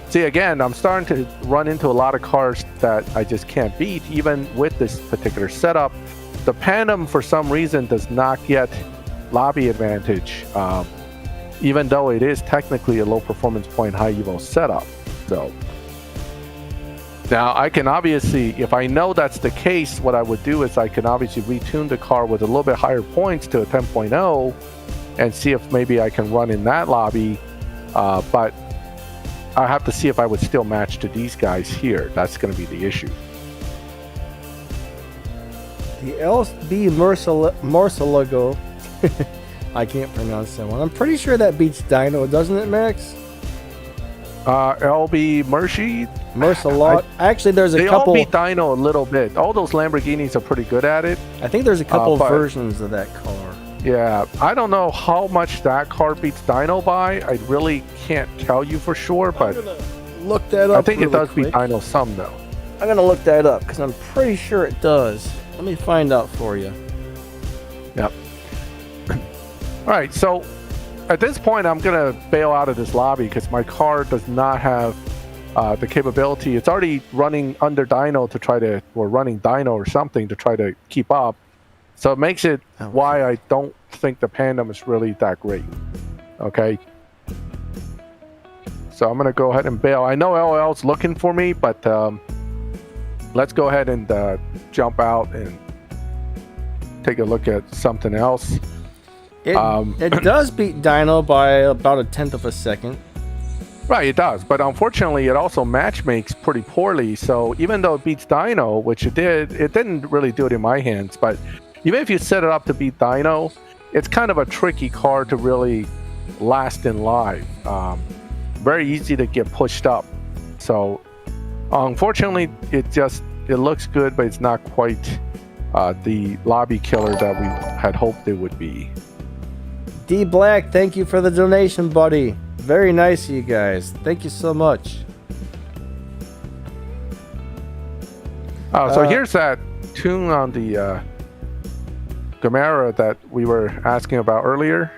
See, again, I'm starting to run into a lot of cars that I just can't beat, even with this particular setup. The Panem, for some reason, does not get lobby advantage, even though it is technically a low performance point, high evo setup. So now I can obviously, if I know that's the case, what I would do is I can obviously retune the car with a little bit higher points to a 10.0 and see if maybe I can run in that lobby. But I have to see if I would still match to these guys here. That's going to be the issue. The LB Marcelago. I can't pronounce that one. I'm pretty sure that beats Dino, doesn't it, Max? LB Mercy. Most a lot. Actually, there's a They couple. all beat Dino a little bit. All those Lamborghinis are pretty good at it. I think there's a couple but- versions of that car. Yeah, I don't know how much that car beats Dino by. I really can't tell you for sure, but Look that up. I think it really does beat quick. Dino some though. I'm gonna look that up because I'm pretty sure it does. Let me find out for you. Yep. All right, so at this point, I'm gonna bail out of this lobby because my car does not have the capability. It's already running under Dino to try to, or running Dino or something to try to keep up. So it makes it why I don't think the Pandem is really that great. Okay. So I'm gonna go ahead and bail. I know LL's looking for me, but let's go ahead and jump out and take a look at something else. It does beat Dino by about 1/10 of a second. Right, it does, but unfortunately it also matchmakes pretty poorly. So even though it beats Dino, which it didn't really do it in my hands. But even if you set it up to beat Dino, it's kind of a tricky car to really last in live. Very easy to get pushed up. So unfortunately, it looks good, but it's not quite the lobby killer that we had hoped it would be. D Black, thank you for the donation, buddy. Very nice of you guys. Thank you so much. So here's that tune on the Gamera that we were asking about earlier.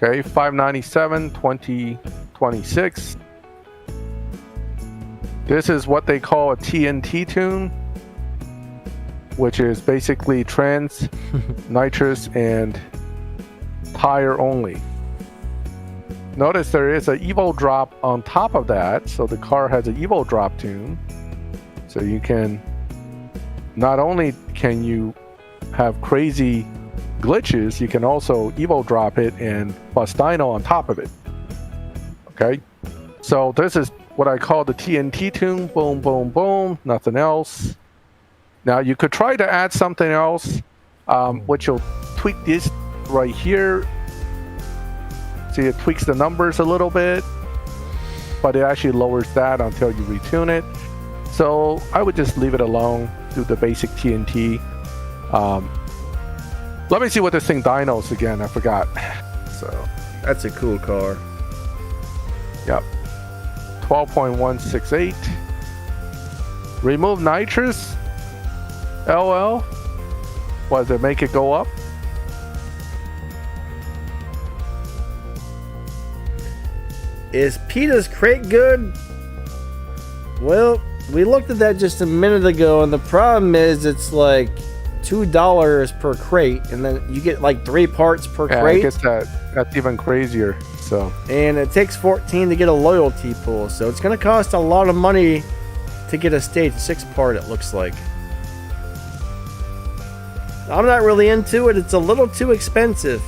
Okay, 597, 2026. This is what they call a TNT tune, which is basically trans, nitrous, and tire only. Notice there is an Evo drop on top of that, so the car has an Evo drop tune. So you can, not only can you have crazy glitches, you can also Evo drop it and bust Dino on top of it. Okay, so this is what I call the TNT tune. Boom, boom, boom, nothing else. Now you could try to add something else, which will tweak this right here. See, it tweaks the numbers a little bit, but it actually lowers that until you retune it. So I would just leave it alone, do the basic TNT. Let me see what this thing dynos again, I forgot. So That's a cool car. Yep. 12.168. Remove nitrous. LL. What, does it make it go up? Is PETA's crate good? Well, we looked at that just a minute ago, and the problem is it's like $2 per crate, and then you get like 3 parts per crate. I guess that's even crazier. So, and it takes 14 to get a loyalty pool, so it's going to cost a lot of money to get a stage 6 part, it looks like. I'm not really into it. It's a little too expensive.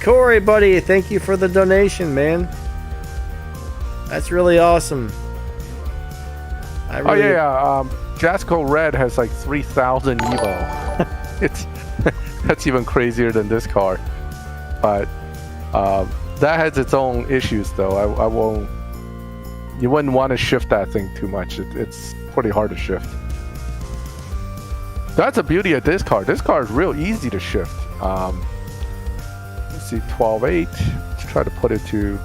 Corey, buddy, thank you for the donation, man. That's really awesome. Jasco Red has like 3,000 Evo. That's even crazier than this car. But that has its own issues, though. I won't. You wouldn't want to shift that thing too much. It's pretty hard to shift. That's the beauty of this car. This car is real easy to shift. Let's see, 12.8. Let's try to put it to.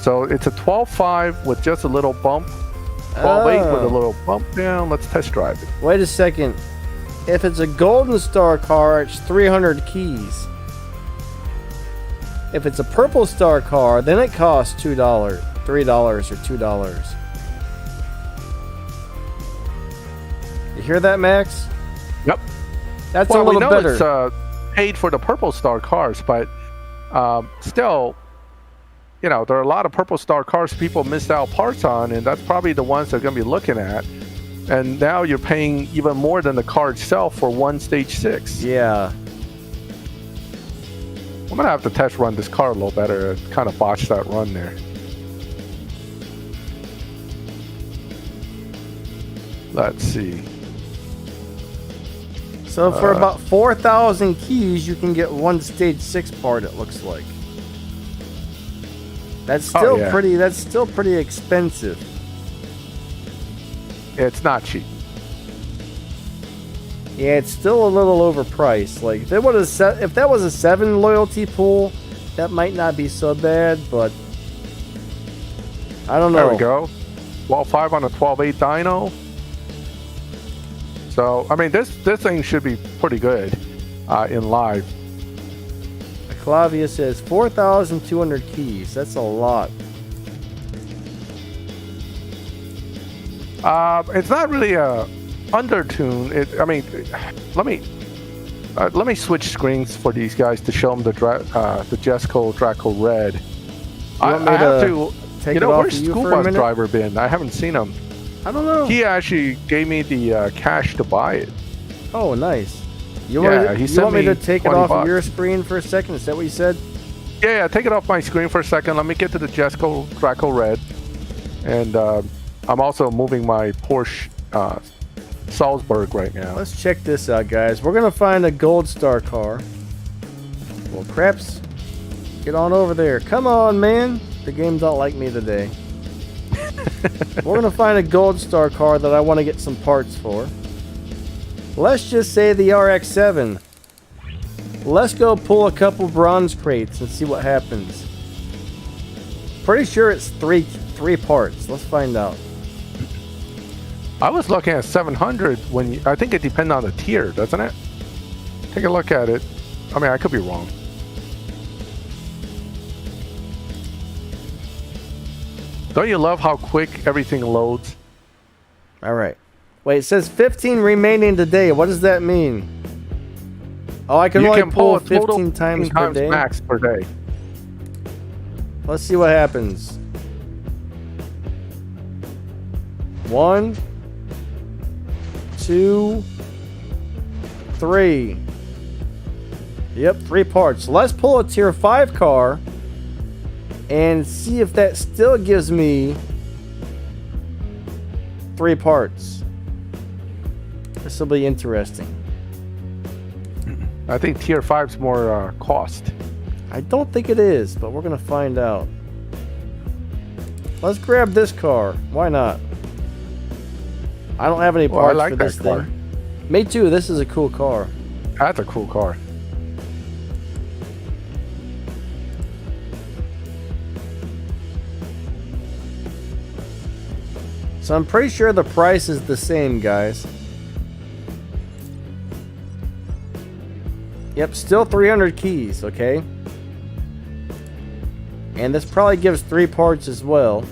So it's a 12.5 with just a little bump. 12.8 with a little bump down. Let's test drive it. Wait a second. If it's a Golden Star car, it's 300 keys. If it's a Purple Star car, then it costs $2, $3, or $2. You hear that, Max? Yep. That's well, a little we know better. It's paid for the Purple Star cars, but still, you know, there are a lot of Purple Star cars people missed out parts on, and that's probably the ones they're going to be looking at. And now you're paying even more than the car itself for one stage 6. Yeah. I'm going to have to test run this car a little better. I kind of botched that run there. Let's see. So for about 4,000 keys, you can get one stage 6 part, it looks like. That's still yeah. pretty. That's still pretty expensive. It's not cheap. Yeah, it's still a little overpriced. Like if that was a 7 loyalty pool, that might not be so bad, but I don't know. There we go. 12.5 on a 12.8 dyno. So I mean, this thing should be pretty good in live. Clavia says 4,200 keys. That's a lot. It's not really a undertune. I mean, let me switch screens for these guys to show them the Jesco Draco Red. I have to. Take You know, it off where's of you School for a Bus minute? Driver been? I haven't seen him. I don't know. He actually gave me the cash to buy it. Oh, nice. You Yeah, want, he you sent want me to me take it 20 off of bucks. your screen for a second? Is that what you said? Yeah, take it off my screen for a second. Let me get to the Jesco Draco Red. And I'm also moving my Porsche Salzburg right now. Let's check this out, guys. We're going to find a gold star car. Well, craps. Get on over there. Come on, man. The game don't like me today. We're going to find a gold star car that I want to get some parts for. Let's just say the RX-7. Let's go pull a couple bronze crates and see what happens. Pretty sure it's three parts. Let's find out. I was looking at 700 I think it depends on the tier, doesn't it? Take a look at it. I mean, I could be wrong. Don't you love how quick everything loads? All right. Wait, it says 15 remaining today. What does that mean? Oh, I can You only can pull a total 15 times per day. max per day. Let's see what happens. 1, 2, 3. Yep, 3 parts. Let's pull a tier 5 car and see if that still gives me 3 parts. This will be interesting. I think tier 5's more cost. I don't think it is, but we're going to find out. Let's grab this car. Why not? I don't have any Well, I parts like for that this car. thing. Me too. This is a cool car. That's a cool car. So I'm pretty sure the price is the same, guys. Yep, still 300 keys, okay? And this probably gives 3 parts as well.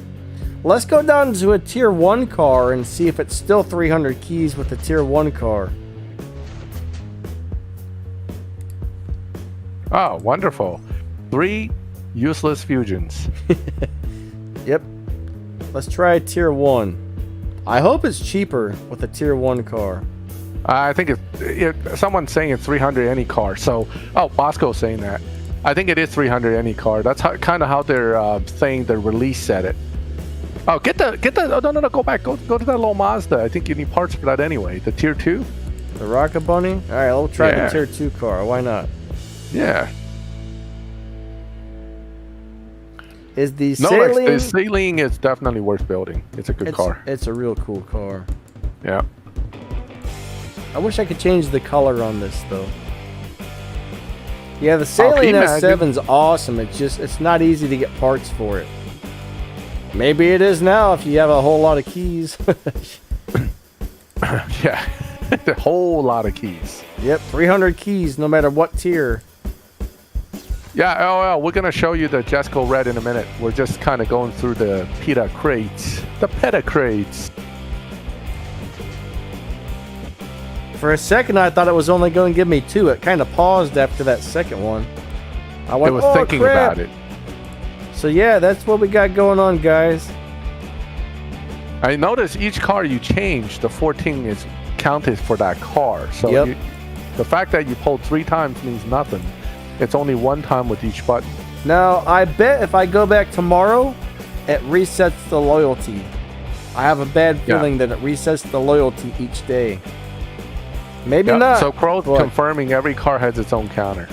Let's go down to a tier 1 car and see if it's still 300 keys with a tier 1 car. Oh, wonderful. 3 useless fusions. Yep. Let's try tier 1. I hope it's cheaper with a tier 1 car. I think someone's saying it's 300 any car. So, Bosco's saying that. I think it is 300 any car. That's kind of how they're saying the release set it. Oh, get the. Oh, no, go back. Go to that little Mazda. I think you need parts for that anyway. The tier 2. The Rocket Bunny? All right, we'll try Yeah. the tier 2 car. Why not? Yeah. Is the No, Saline... the Saline is definitely worth building. It's a good car. It's a real cool car. Yeah. I wish I could change the color on this though. Yeah, the Saline imagine? S7's awesome. It's not easy to get parts for it. Maybe it is now if you have a whole lot of keys. Yeah. A whole lot of keys. Yep, 300 keys no matter what tier. Yeah, we're going to show you the Jesco Red in a minute. We're just kind of going through the PETA crates. The PETA crates. For a second, I thought it was only going to give me 2. It kind of paused after that second one. I went, It was "Oh, thinking crap." about it. So yeah, that's what we got going on, guys. I notice each car you change, the 14 is counted for that car. So Yep. the fact that you pulled 3 times means nothing. It's only 1 time with each button. Now, I bet if I go back tomorrow, it resets the loyalty. I have a bad feeling that it resets the loyalty each day. Maybe Yeah, not. So Crow's but confirming every car has its own counter.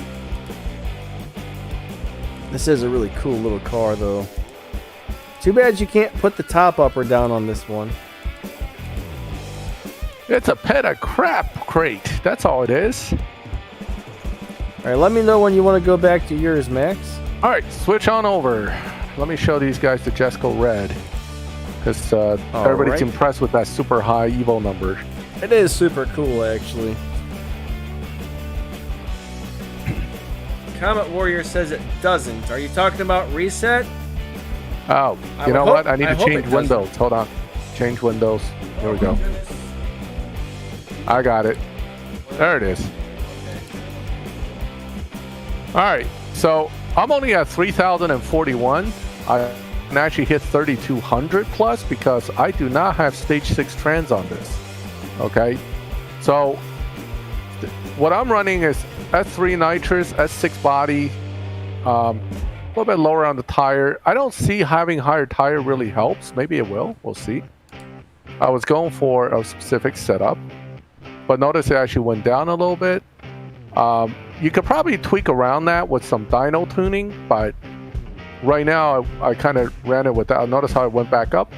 this is a really cool little car, though. Too bad you can't put the top up or down on this one. It's a pet a crap crate. That's all it is. All right, let me know when you want to go back to yours, Max. All right, switch on over. Let me show these guys the Jesco Red. Because everybody's impressed with that super high Evo number. It is super cool, actually. Comet Warrior says it doesn't. Are you talking about reset? Oh, you know what? I need to change windows. Hold on. Change windows. Here we go. I got it. There it is. All right. So I'm only at 3,041. I can actually hit 3,200 plus because I do not have stage 6 trans on this. Okay. So what I'm running is S3 nitrous, S6 body, a little bit lower on the tire. I don't see having higher tire really helps. Maybe it will. We'll see. I was going for a specific setup, but notice it actually went down a little bit. You could probably tweak around that with some dyno tuning, but right now I kind of ran it without. Notice how it went back up.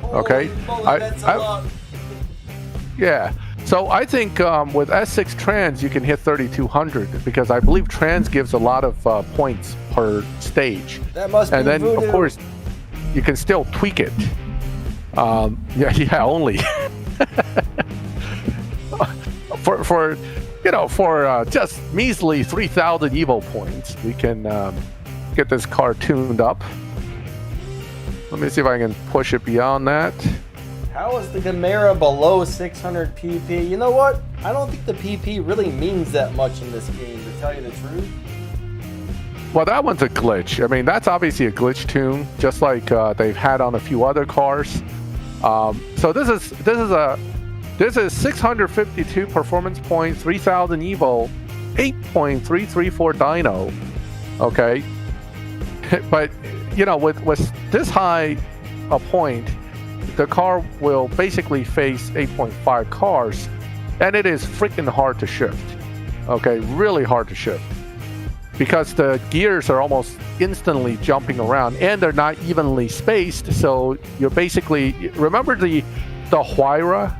Okay. Yeah. So I think with S6 trans you can hit 3,200 because I believe trans gives a lot of points per stage. That must be and then voodoo. Of course you can still tweak it. Yeah, only for just measly 3,000 Evo points, we can get this car tuned up. Let me see if I can push it beyond that. How is the Gamera below 600 PP? You know what? I don't think the PP really means that much in this game, to tell you the truth. Well, that one's a glitch. I mean, that's obviously a glitch tune, just like they've had on a few other cars. So this is 652 performance points, 3,000 Evo, 8.334 dyno. Okay, but with this high a point, the car will basically face 8.5 cars, and it is freaking hard to shift. Okay, really hard to shift because the gears are almost instantly jumping around, and they're not evenly spaced. So you're basically, remember the Huayra,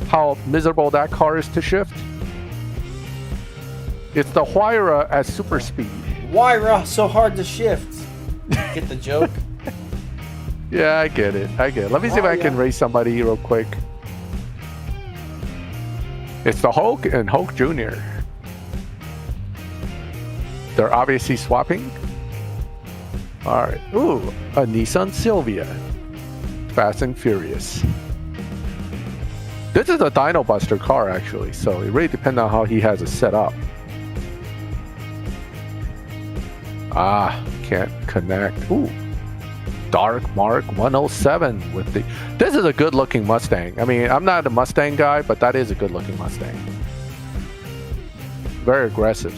how miserable that car is to shift? It's the Huayra at super speed. Huayra, so hard to shift. Get the joke? Yeah, I get it. Let me see if I can race somebody real quick. It's the Hulk and Hulk Jr. They're obviously swapping. All right. Ooh, a Nissan Silvia. Fast and Furious. This is a Dyno Buster car, actually, so it really depends on how he has it set up. Can't connect. Ooh. Dark Mark 107 with the... This is a good-looking Mustang. I mean, I'm not a Mustang guy, but that is a good-looking Mustang. Very aggressive.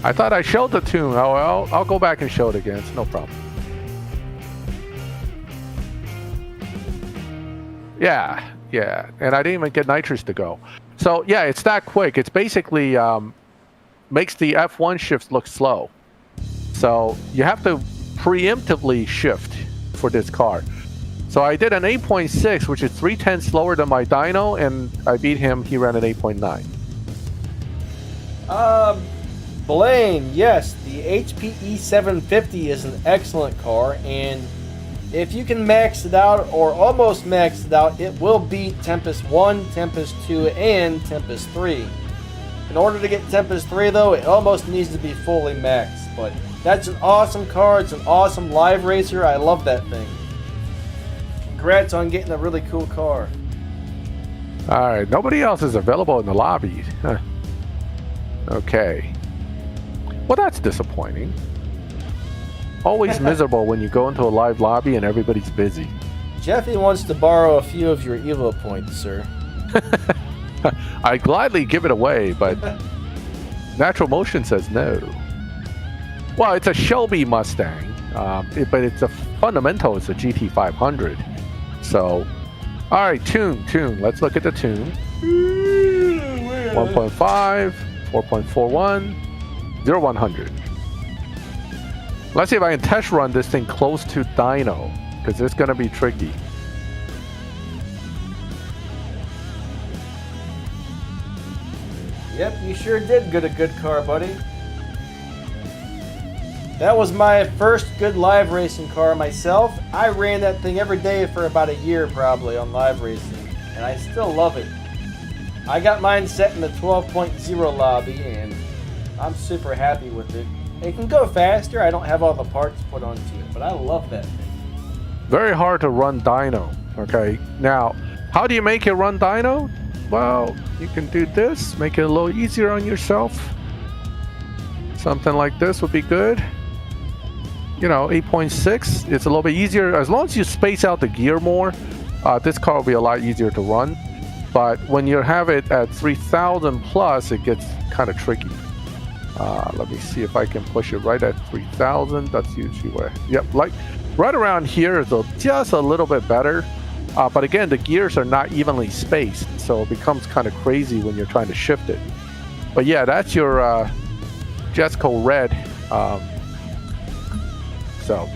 I thought I showed the tune. Oh, well, I'll go back and show it again. It's no problem. Yeah. And I didn't even get nitrous to go. So, yeah, it's that quick. It's basically... makes the F1 shifts look slow. So you have to preemptively shift for this car. So I did an 8.6, which is 3/10 slower than my dyno, and I beat him. He ran an 8.9. Blaine, yes, the HPE 750 is an excellent car, and if you can max it out or almost max it out, it will beat Tempest 1, Tempest 2, and Tempest 3. In order to get Tempest 3, though, it almost needs to be fully maxed. But that's an awesome car. It's an awesome live racer. I love that thing. Congrats on getting a really cool car. All right. Nobody else is available in the lobby. Huh. Okay. Well, that's disappointing. Always miserable when you go into a live lobby and everybody's busy. Jeffy wants to borrow a few of your Evo points, sir. I gladly give it away, but Natural Motion says no. Well, it's a Shelby Mustang, but it's a fundamental. It's a GT500. So, all right, tune. Let's look at the tune. 1.5, 4.41. 0-100. Let's see if I can test run this thing close to dyno, because it's going to be tricky. Yep, you sure did get a good car, buddy. That was my first good live racing car myself. I ran that thing every day for about a year probably on live racing, and I still love it. I got mine set in the 12.0 lobby, and I'm super happy with it. It can go faster. I don't have all the parts put onto it, but I love that thing. Very hard to run dyno. Okay, now how do you make it run dyno? Well, you can do this, make it a little easier on yourself. Something like this would be good. You know, 8.6, it's a little bit easier. As long as you space out the gear more, this car will be a lot easier to run. But when you have it at 3,000 plus, it gets kind of tricky. Let me see if I can push it right at 3,000. That's usually where, yep, like right around here is just a little bit better. But again, the gears are not evenly spaced, so it becomes kind of crazy when you're trying to shift it. But yeah, that's your Jesco Red. So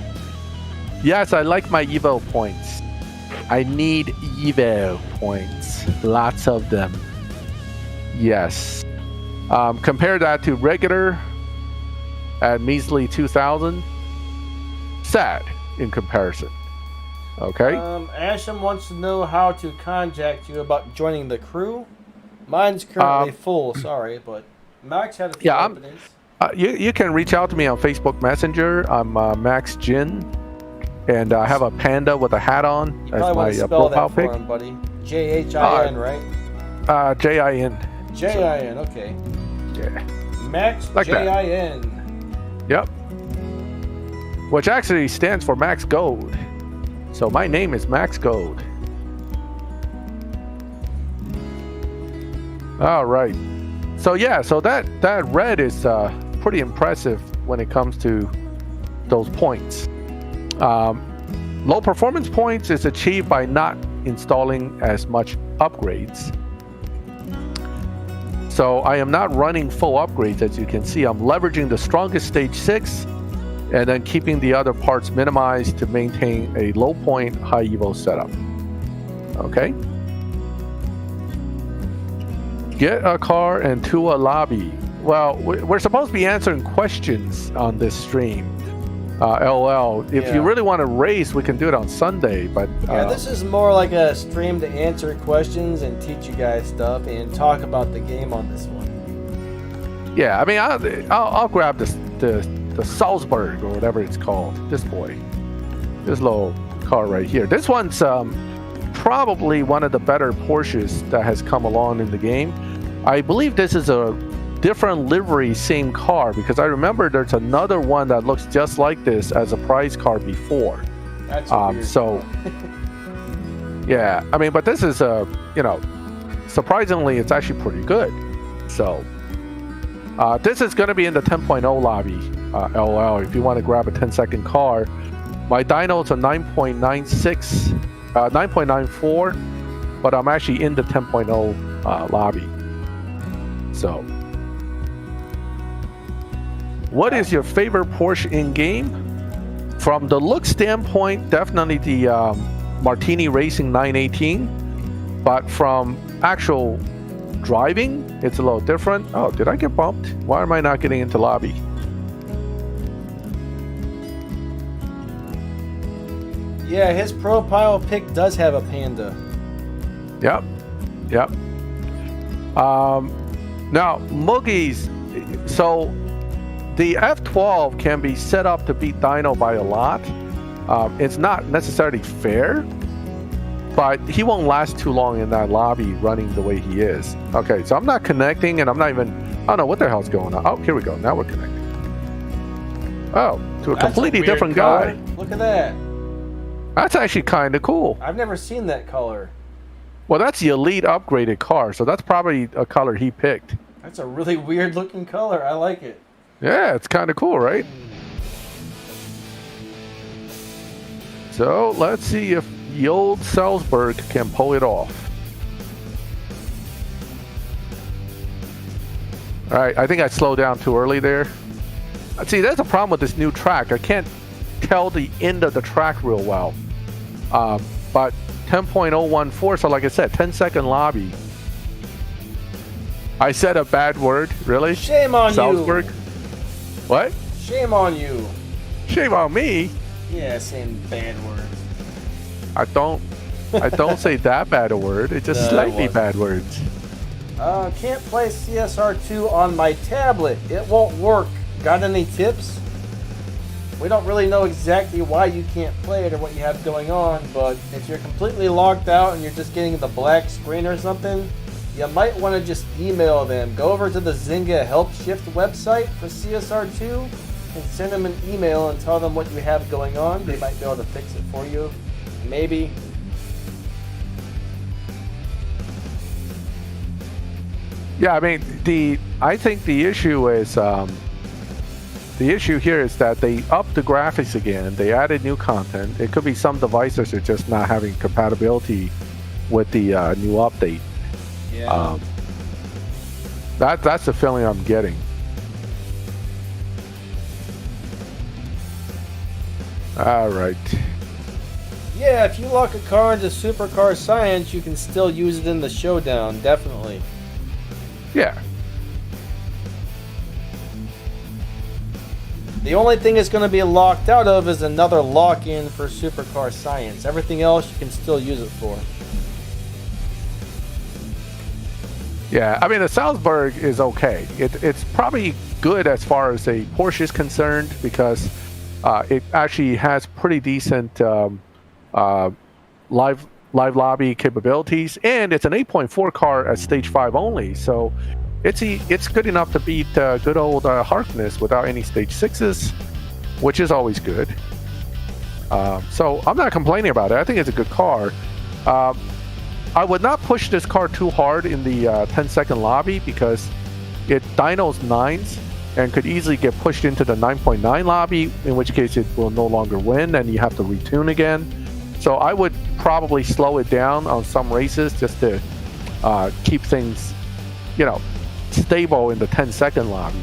yes, I like my Evo points. I need Evo points, lots of them. Yes. Compare that to regular at measly 2,000. Sad in comparison. Okay. Asham wants to know how to contact you about joining the crew. Mine's currently full, sorry, but Max had a few openings. You can reach out to me on Facebook Messenger. I'm Max Jin, and I have a panda with a hat on You as my profile pic. Him, buddy. J-H-I-N, right? J-I-N. J-I-N, okay. Yeah. Max Like J-I-N. Yep. Which actually stands for Max Gold. So my name is Max Gold. All right. So yeah, so that red is pretty impressive when it comes to those points. Low performance points is achieved by not installing as much upgrades. So I am not running full upgrades, as you can see. I'm leveraging the strongest stage 6 and then keeping the other parts minimized to maintain a low point, high evo setup. Okay. Get a car and to a lobby. Well, we're supposed to be answering questions on this stream. LOL. If you really want to race, we can do it on Sunday. But yeah, this is more like a stream to answer questions and teach you guys stuff and talk about the game on this one. Yeah, I mean, I'll grab the Salzburg or whatever it's called. This boy, this little car right here. This one's probably one of the better Porsches that has come along in the game. I believe this is a different livery, same car, because I remember there's another one that looks just like this as a prize car before. That's weird. So yeah, I mean, but this is you know, surprisingly, it's actually pretty good. So this is going to be in the 10.0 lobby, LOL. If you want to grab a 10-second car, my dyno is a 9.96, 9.94, but I'm actually in the 10.0 lobby. So, what is your favorite Porsche in game? From the look standpoint, definitely the Martini Racing 918. But from actual driving, it's a little different. Oh, did I get bumped? Why am I not getting into lobby? Yeah, his profile pic does have a panda. Yep. Yep. Now, Moogie's, so the F12 can be set up to beat dyno by a lot. It's not necessarily fair, but he won't last too long in that lobby running the way he is. Okay, so I'm not connecting, and I'm not even, I don't know what the hell's going on. Oh, here we go. Now we're connecting. Oh, to a completely different guy. Look at that. That's actually kind of cool. I've never seen that color. Well, that's the elite upgraded car, so that's probably a color he picked. That's a really weird looking color. I like it. Yeah, it's kind of cool, right? So let's see if the old Salzburg can pull it off. All right, I think I slowed down too early there. See, there's a problem with this new track. I can't tell the end of the track real well. But 10.014, so like I said, 10-second lobby. I said a bad word, really? Shame on Salzburg? you. What? Shame on you. Shame on me? Yeah, saying bad words. I don't say that bad a word. It's just slightly bad words. Can't play CSR2 on my tablet. It won't work. Got any tips? We don't really know exactly why you can't play it or what you have going on, but if you're completely locked out and you're just getting the black screen or something, you might want to just email them. Go over to the Zynga Help Shift website for CSR2 and send them an email and tell them what you have going on. They might be able to fix it for you. Maybe. Yeah, I mean, I think the issue is the issue here is that they upped the graphics again. They added new content. It could be some devices are just not having compatibility with the new update. Yeah. That's the feeling I'm getting. All right. Yeah, if you lock a car into Supercar Science, you can still use it in the showdown, definitely. Yeah. The only thing it's going to be locked out of is another lock-in for Supercar Science. Everything else you can still use it for. Yeah, I mean, the Salzburg is okay. It's probably good as far as a Porsche is concerned because it actually has pretty decent live lobby capabilities, and it's an 8.4 car at stage 5 only, so it's good enough to beat good old Harkness without any stage 6s, which is always good. So I'm not complaining about it. I think it's a good car. I would not push this car too hard in the 10-second lobby because it dynos 9s and could easily get pushed into the 9.9 lobby, in which case it will no longer win and you have to retune again. So I would probably slow it down on some races just to keep things, stable in the 10-second lobby.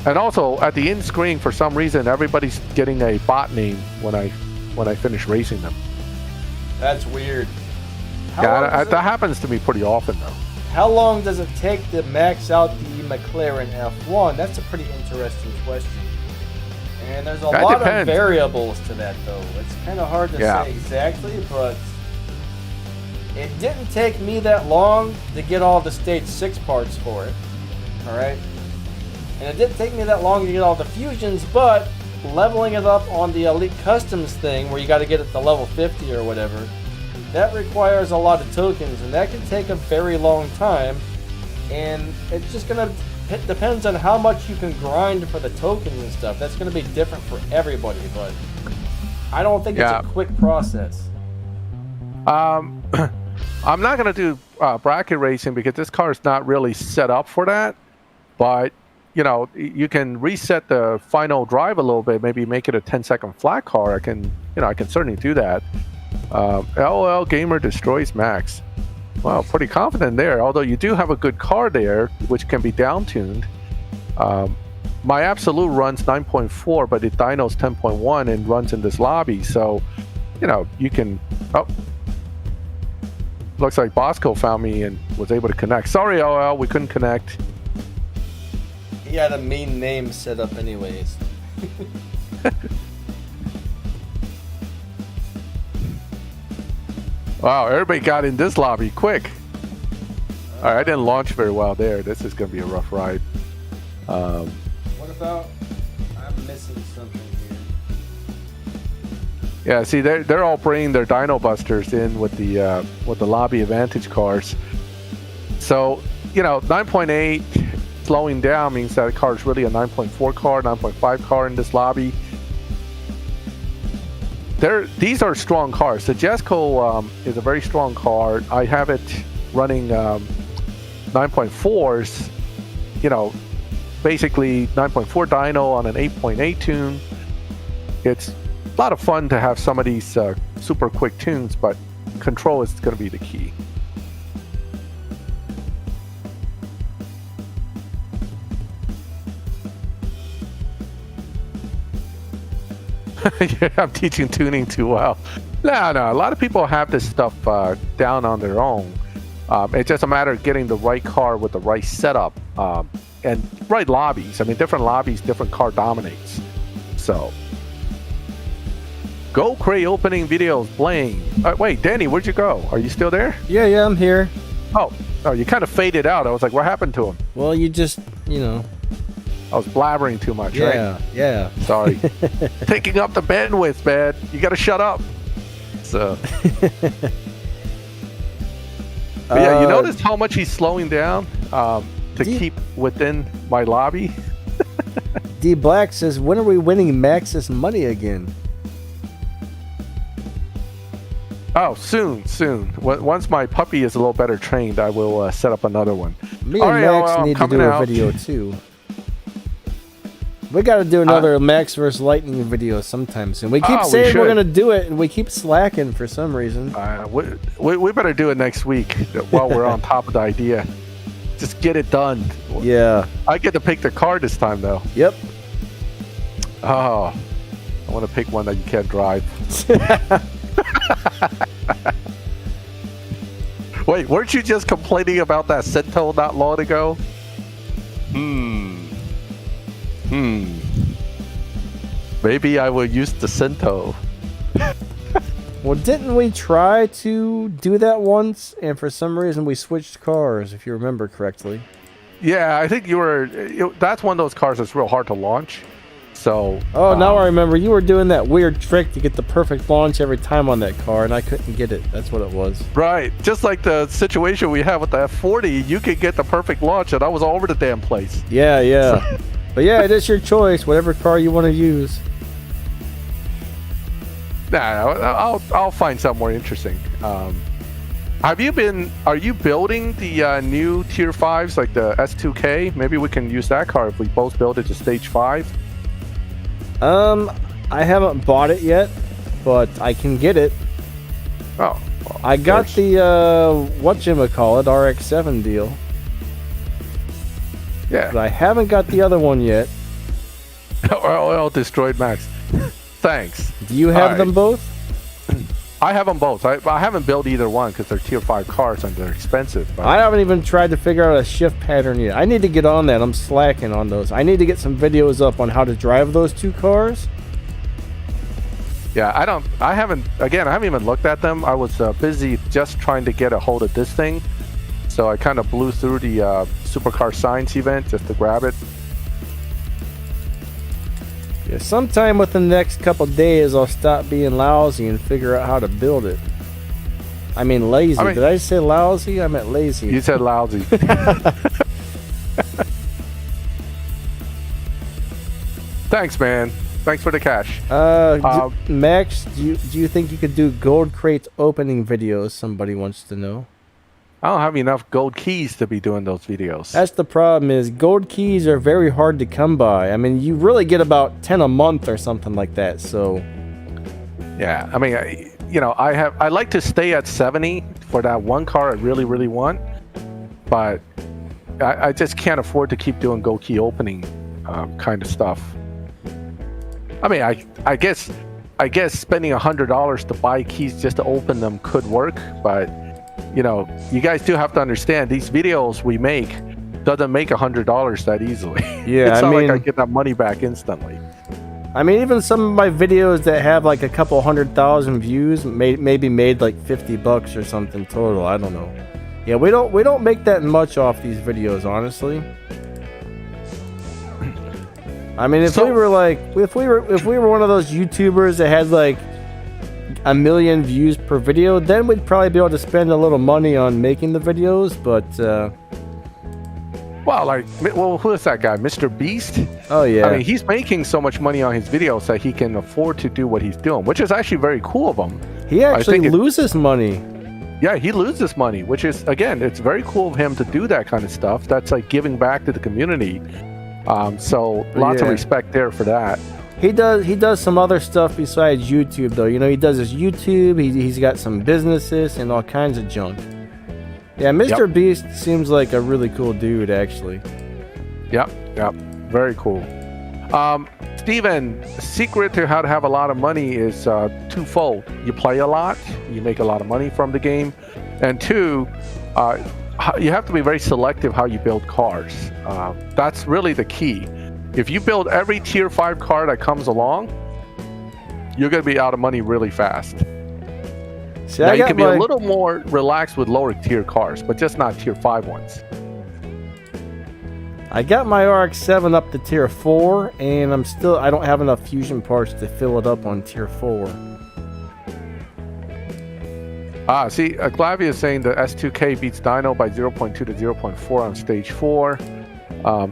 And also at the end screen, for some reason, everybody's getting a bot name when I finish racing them. That's weird. That happens to me pretty often, though. How long does it take to max out the McLaren F1? That's a pretty interesting question. And there's a lot of variables to that, though. It's kind of hard to say exactly, but it didn't take me that long to get all the stage 6 parts for it. Alright? And it didn't take me that long to get all the fusions, but leveling it up on the Elite Customs thing, where you got to get it to level 50 or whatever, that requires a lot of tokens, and that can take a very long time. And it's just going to... It depends on how much you can grind for the tokens and stuff. That's going to be different for everybody, but I don't think it's a quick process. I'm not going to do bracket racing because this car is not really set up for that. But, you can reset the final drive a little bit, maybe make it a 10-second flat car. I can certainly do that. LOL Gamer destroys Max. Well, pretty confident there, although you do have a good car there, which can be down-tuned. My Absolute runs 9.4, but it dynos 10.1 and runs in this lobby, so, you can... Oh, looks like Bosco found me and was able to connect. Sorry, LOL, we couldn't connect. He had a mean name set up anyways. Wow, everybody got in this lobby quick. All right, I didn't launch very well there. This is going to be a rough ride. What about... I'm missing something here. Yeah, see, they're all bringing their Dino Busters in with the lobby advantage cars. So, 9.8 slowing down means that a car is really a 9.4 car, 9.5 car in this lobby. These are strong cars. The Jesco is a very strong car. I have it running 9.4s, basically 9.4 dyno on an 8.8 tune. It's a lot of fun to have some of these super quick tunes, but control is going to be the key. Yeah, I'm teaching tuning too well. No, a lot of people have this stuff down on their own. It's just a matter of getting the right car with the right setup and right lobbies. I mean, different lobbies, different car dominates. So, go crate opening videos, Blaine. Wait, Danny, where'd you go? Are you still there? Yeah, I'm here. Oh, you kind of faded out. I was like, what happened to him? Well, you just, you know. I was blabbering too much, right? Yeah. Sorry. Taking up the bandwidth, man. You got to shut up. So. But yeah, you notice how much he's slowing down to keep within my lobby? D Black says, when are we winning Max's money again? Oh, soon. Once my puppy is a little better trained, I will set up another one. Me and Max need to do a video too. We got to do another Max vs. Lightning video sometime soon. We keep saying we're going to do it, and we keep slacking for some reason. We better do it next week while we're on top of the idea. Just get it done. Yeah. I get to pick the car this time, though. Yep. Oh, I want to pick one that you can't drive. Wait, weren't you just complaining about that Cento not long ago? Maybe I will use the Cento. Well, didn't we try to do that once, and for some reason we switched cars, if you remember correctly? Yeah, I think that's one of those cars that's real hard to launch. So. Oh, now I remember. You were doing that weird trick to get the perfect launch every time on that car, and I couldn't get it. That's what it was. Right. Just like the situation we have with the F40, you could get the perfect launch, and I was all over the damn place. Yeah. But yeah, it is your choice, whatever car you want to use. Nah, I'll find something more interesting. Are you building the new Tier 5s, like the S2K? Maybe we can use that car if we both build it to Stage 5. I haven't bought it yet, but I can get it. Oh. Well, I got the, whatchamacallit, RX-7 deal. Yeah. But I haven't got the other one yet. Oil destroyed Max. Thanks. Do you have them both? I have them both. I haven't built either one because they're Tier 5 cars and they're expensive. But I haven't even tried to figure out a shift pattern yet. I need to get on that. I'm slacking on those. I need to get some videos up on how to drive those two cars. Yeah, I haven't even looked at them. I was busy just trying to get a hold of this thing. So I kind of blew through the Supercar Science event just to grab it. Yeah, sometime within the next couple days, I'll stop being lousy and figure out how to build it. I mean lazy. Did I say lousy? I meant lazy. You said lousy. Thanks, man. Thanks for the cash. Max, do you think you could do gold crate opening videos? Somebody wants to know. I don't have enough gold keys to be doing those videos. That's the problem, is gold keys are very hard to come by. I mean, you really get about 10 a month or something like that, so. Yeah, I mean, I like to stay at 70 for that one car I really, really want, but I just can't afford to keep doing gold key opening kind of stuff. I mean, I guess spending $100 to buy keys just to open them could work, but you guys do have to understand, these videos we make doesn't make $100 that easily. Yeah, it's not like I get that money back instantly. I mean, even some of my videos that have like a couple 100,000 views maybe made like $50 or something total. I don't know. Yeah, we don't make that much off these videos, honestly. I mean, if we were one of those YouTubers that had like 1 million views per video, then we'd probably be able to spend a little money on making the videos, but who is that guy, Mr. Beast? Oh yeah, I mean, he's making so much money on his videos that he can afford to do what he's doing, which is actually very cool of him. He actually loses money. Yeah, he loses money, which is, again, it's very cool of him to do that kind of stuff. That's like giving back to the community. So lots of respect there for that. He does some other stuff besides YouTube, though. He does his YouTube. He's got some businesses and all kinds of junk. Yeah, Mr. Beast seems like a really cool dude, actually. Yep, very cool. Steven, secret to how to have a lot of money is twofold. You play a lot, you make a lot of money from the game, and two, you have to be very selective how you build cars. That's really the key. If you build every tier 5 car that comes along, you're going to be out of money really fast. See, now, you can be a little more relaxed with lower tier cars, but just not tier 5 ones. I got my RX-7 up to tier 4, and I don't have enough fusion parts to fill it up on tier 4. See, Glavia is saying the S2K beats Dino by 0.2 to 0.4 on stage 4.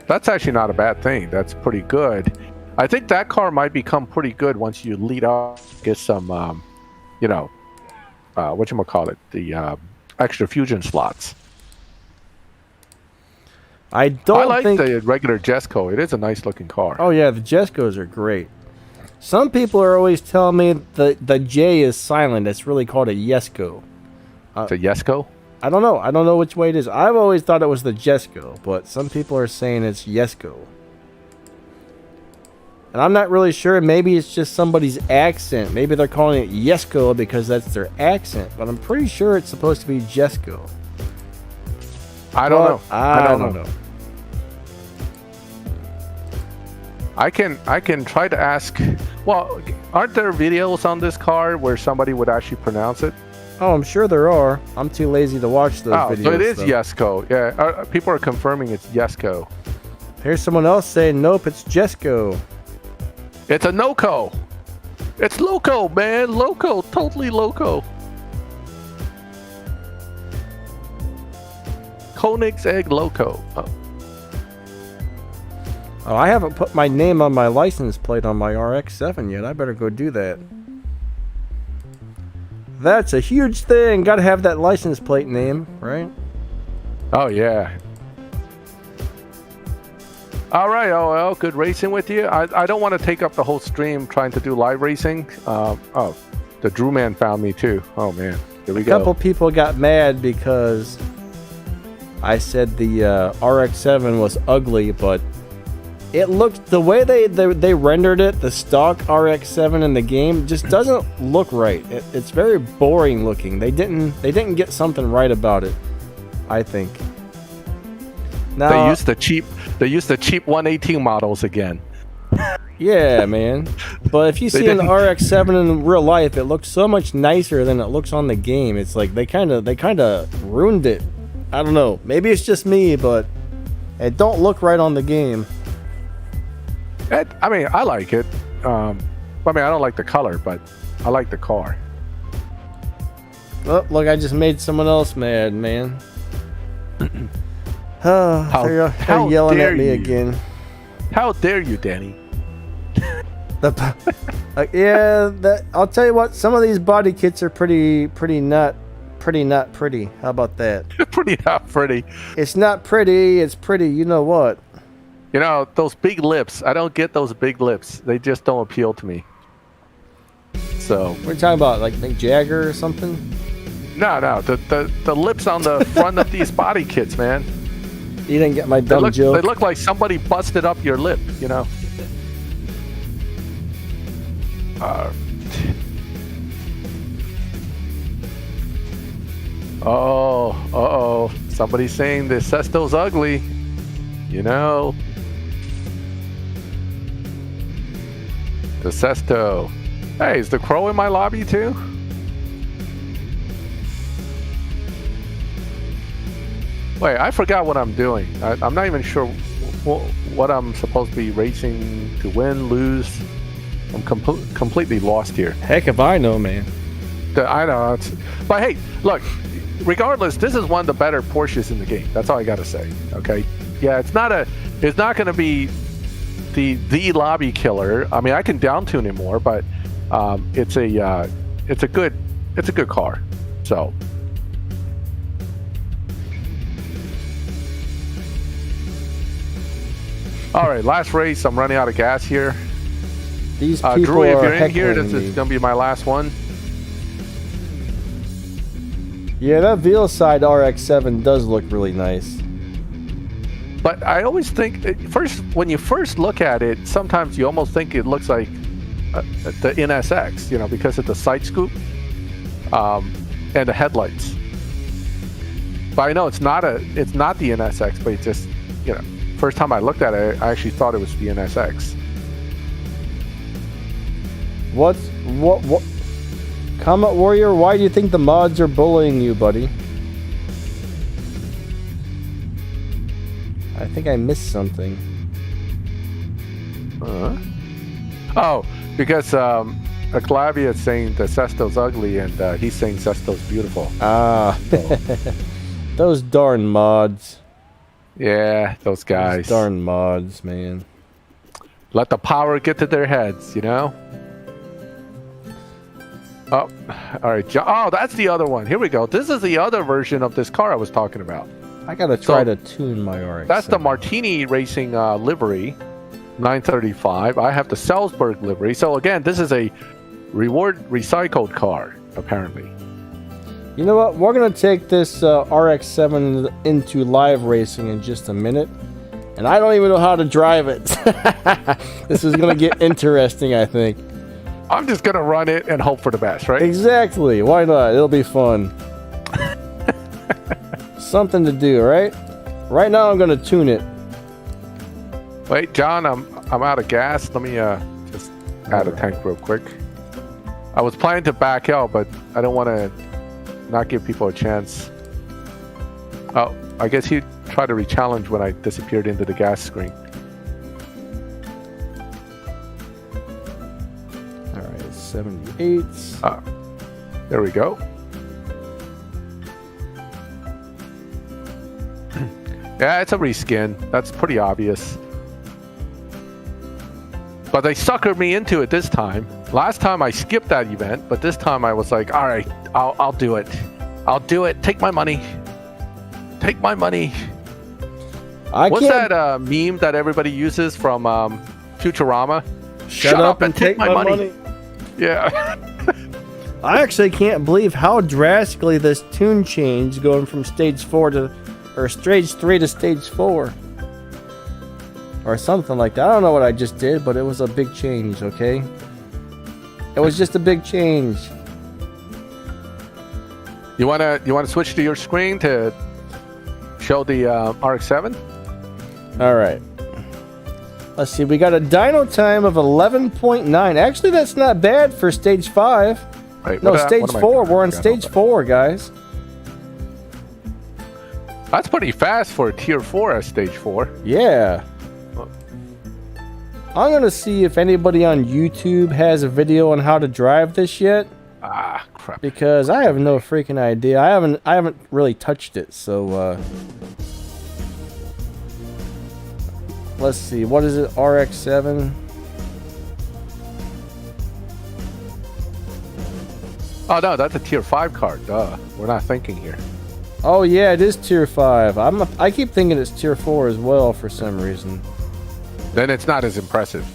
That's actually not a bad thing. That's pretty good. I think that car might become pretty good once you lead up, get some, whatchamacallit, the extra fusion slots. I like the regular Jesco. It is a nice looking car. Oh yeah, the Jescos are great. Some people are always telling me the J is silent. It's really called a Yesco. It's a Yesco? I don't know. I don't know which way it is. I've always thought it was the Jesco, but some people are saying it's Yesco. And I'm not really sure. Maybe it's just somebody's accent. Maybe they're calling it Yesco because that's their accent. But I'm pretty sure it's supposed to be Jesco. I don't know. I don't know. I can try to ask. Well, aren't there videos on this car where somebody would actually pronounce it? Oh, I'm sure there are. I'm too lazy to watch those videos. So it is Yesco. Yeah, people are confirming it's Yesco. Here's someone else saying, nope, it's Jesco. It's a Noco. It's Loco, man. Loco. Totally Loco. Koenigsegg Loco. Oh, I haven't put my name on my license plate on my RX-7 yet. I better go do that. That's a huge thing. Got to have that license plate name, right? Oh, yeah. All right, OL. Good racing with you. I don't want to take up the whole stream trying to do live racing. The Drew Man found me, too. Oh, man. Here we go. A couple people got mad because I said the RX-7 was ugly, but it looked, the way they rendered it, the stock RX-7 in the game just doesn't look right. It's very boring looking. They didn't get something right about it, I think. Now, they used the cheap 118 models again. Yeah, man. But if you see an RX-7 in real life, it looks so much nicer than it looks on the game. It's like they kind of ruined it. I don't know. Maybe it's just me, but it don't look right on the game. I mean, I like it. I don't like the color, but I like the car. Oh, look, I just made someone else mad, man. They're yelling at me again. How dare you, Danny? I'll tell you what. Some of these body kits are pretty not pretty. How about that? Pretty not pretty. It's not pretty. It's pretty. You know what? You know, those big lips. I don't get those big lips. They just don't appeal to me. So. What are you talking about? Like Mick Jagger or something? No. The lips on the front of these body kits, man. You didn't get my dumb joke. They look like somebody busted up your lip, you know. Uh-oh. Somebody's saying the Sesto's ugly. You know. The Sesto. Hey, is the Crow in my lobby too? Wait, I forgot what I'm doing. I'm not even sure what I'm supposed to be racing to win, lose. I'm completely lost here. Heck if I know, man. I know. But hey, look, regardless, this is one of the better Porsches in the game. That's all I got to say. Okay. Yeah, it's not going to be the lobby killer. I mean, I can down tune it more, but it's a good car. So. All right, last race. I'm running out of gas here. These people Drew, if you're are in here, this is going to be my last one. Yeah, that Veilside RX-7 does look really nice. But I always think when you first look at it, sometimes you almost think it looks like the NSX, you know, because of the side scoop and the headlights. But I know it's not the NSX, but it just, you know, first time I looked at it, I actually thought it was the NSX. What? Comet Warrior, why do you think the mods are bullying you, buddy? I think I missed something. Oh, because Clavia is saying that Sesto's ugly, and he's saying Sesto's beautiful. Ah, those darn mods. Yeah, those guys. Those darn mods, man. Let the power get to their heads, you know? Oh, all right. Oh, that's the other one. Here we go. This is the other version of this car I was talking about. I gotta try to tune my RX. That's the Martini Racing livery, 935. I have the Salzburg livery. So again, this is a reward recycled car, apparently. You know what? We're gonna take this RX-7 into live racing in just a minute, and I don't even know how to drive it. This is gonna get interesting, I think. I'm just gonna run it and hope for the best, right? Exactly. Why not? It'll be fun. Something to do, right? Right now, I'm gonna tune it. Wait, John, I'm out of gas. Let me just add a tank real quick. I was planning to back out, but I don't want to not give people a chance. Oh, I guess he tried to re-challenge when I disappeared into the gas screen. All right, 78. There we go. Yeah, it's a reskin. That's pretty obvious. But they suckered me into it this time. Last time I skipped that event, but this time I was like, all right, I'll do it. I'll do it. Take my money. Take my money. What's that meme that everybody uses from Futurama? Shut up and take my money. Yeah. I actually can't believe how drastically this tune changed going from stage 4 to... or stage 3 to stage 4. Or something like that. I don't know what I just did, but it was a big change, okay? It was just a big change. You wanna switch to your screen to show the RX-7? Alright. Let's see, we got a dyno time of 11.9. Actually, that's not bad for stage 5. Right, no, stage 4. We're on stage 4, guys. That's pretty fast for a tier 4 at stage 4. Yeah. I'm gonna see if anybody on YouTube has a video on how to drive this yet. Ah, crap. Because I have no freaking idea. I haven't really touched it, so let's see. What is it? RX-7. Oh no, that's a tier 5 car. Duh. We're not thinking here. Oh yeah, it is tier 5. I keep thinking it's tier 4 as well for some reason. Then it's not as impressive.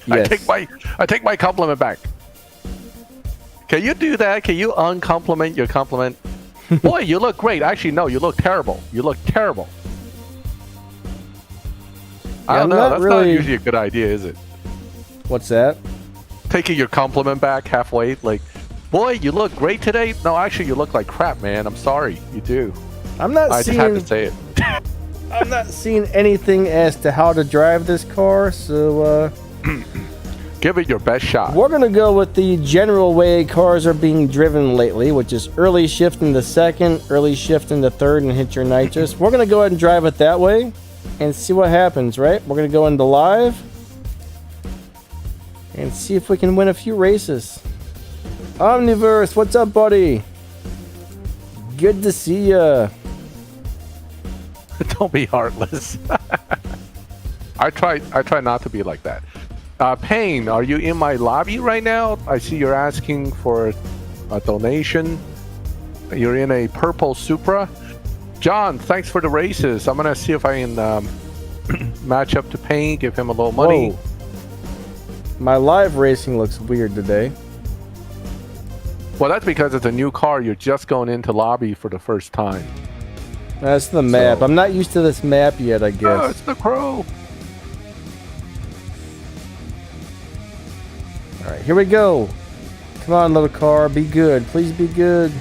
Yes. I take my compliment back. Can you do that? Can you uncompliment your compliment? Boy, you look great. Actually, no, you look terrible. You look terrible. I don't know. That's not usually a good idea, is it? What's that? Taking your compliment back halfway, like, boy, you look great today. No, actually, you look like crap, man. I'm sorry. You do. I just have to say it. I'm not seeing anything as to how to drive this car, so give it your best shot. We're gonna go with the general way cars are being driven lately, which is early shift into second, early shift into third, and hit your nitrous. We're gonna go ahead and drive it that way and see what happens, right? We're gonna go into live and see if we can win a few races. Omniverse, what's up, buddy? Good to see ya. Don't be heartless. I try not to be like that. Payne, are you in my lobby right now? I see you're asking for a donation. You're in a purple Supra. John, thanks for the races. I'm gonna see if I can match up to Payne, give him a little money. Whoa. My live racing looks weird today. Well, that's because it's a new car. You're just going into lobby for the first time. That's the map. So- I'm not used to this map yet, I Oh, guess. it's the crow. Alright, here we go. Come on, little car. Be good. Please be good.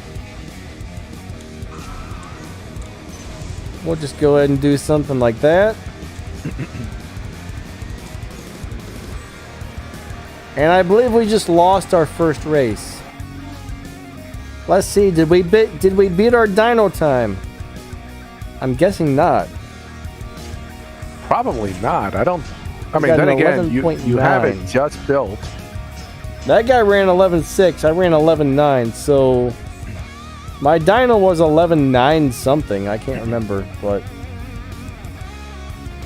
We'll just go ahead and do something like that. And I believe we just lost our first race. Let's see, did we beat our dyno time? I'm guessing not. Probably not. I mean, got then an again, you have it 11.9. just built. That guy ran 11.6. I ran 11.9. So my dyno was 11.9 something. I can't remember, but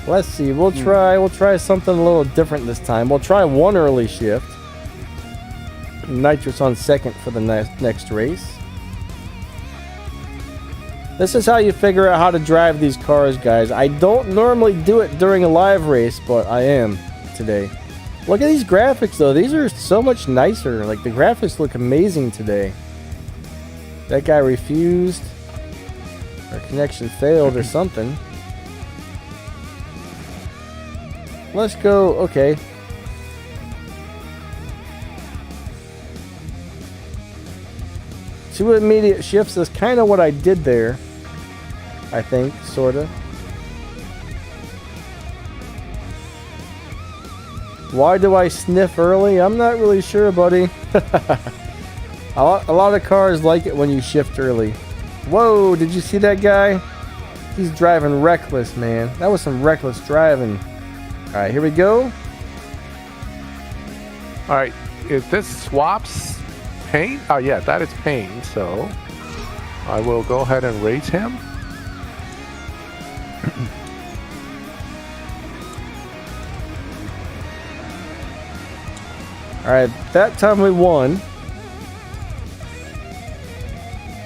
let's see. We'll try something a little different this time. We'll try one early shift. Nitrous on second for the next race. This is how you figure out how to drive these cars, guys. I don't normally do it during a live race, but I am today. Look at these graphics, though. These are so much nicer. Like, the graphics look amazing today. That guy refused. Our connection failed or something. Let's go. Okay. Two immediate shifts is kind of what I did there. I think, sort of. Why do I sniff early? I'm not really sure, buddy. A lot of cars like it when you shift early. Whoa, did you see that guy? He's driving reckless, man. That was some reckless driving. Alright, here we go. Alright, if this swaps paint, oh yeah, that is paint, so I will go ahead and raise him. Alright, that time we won.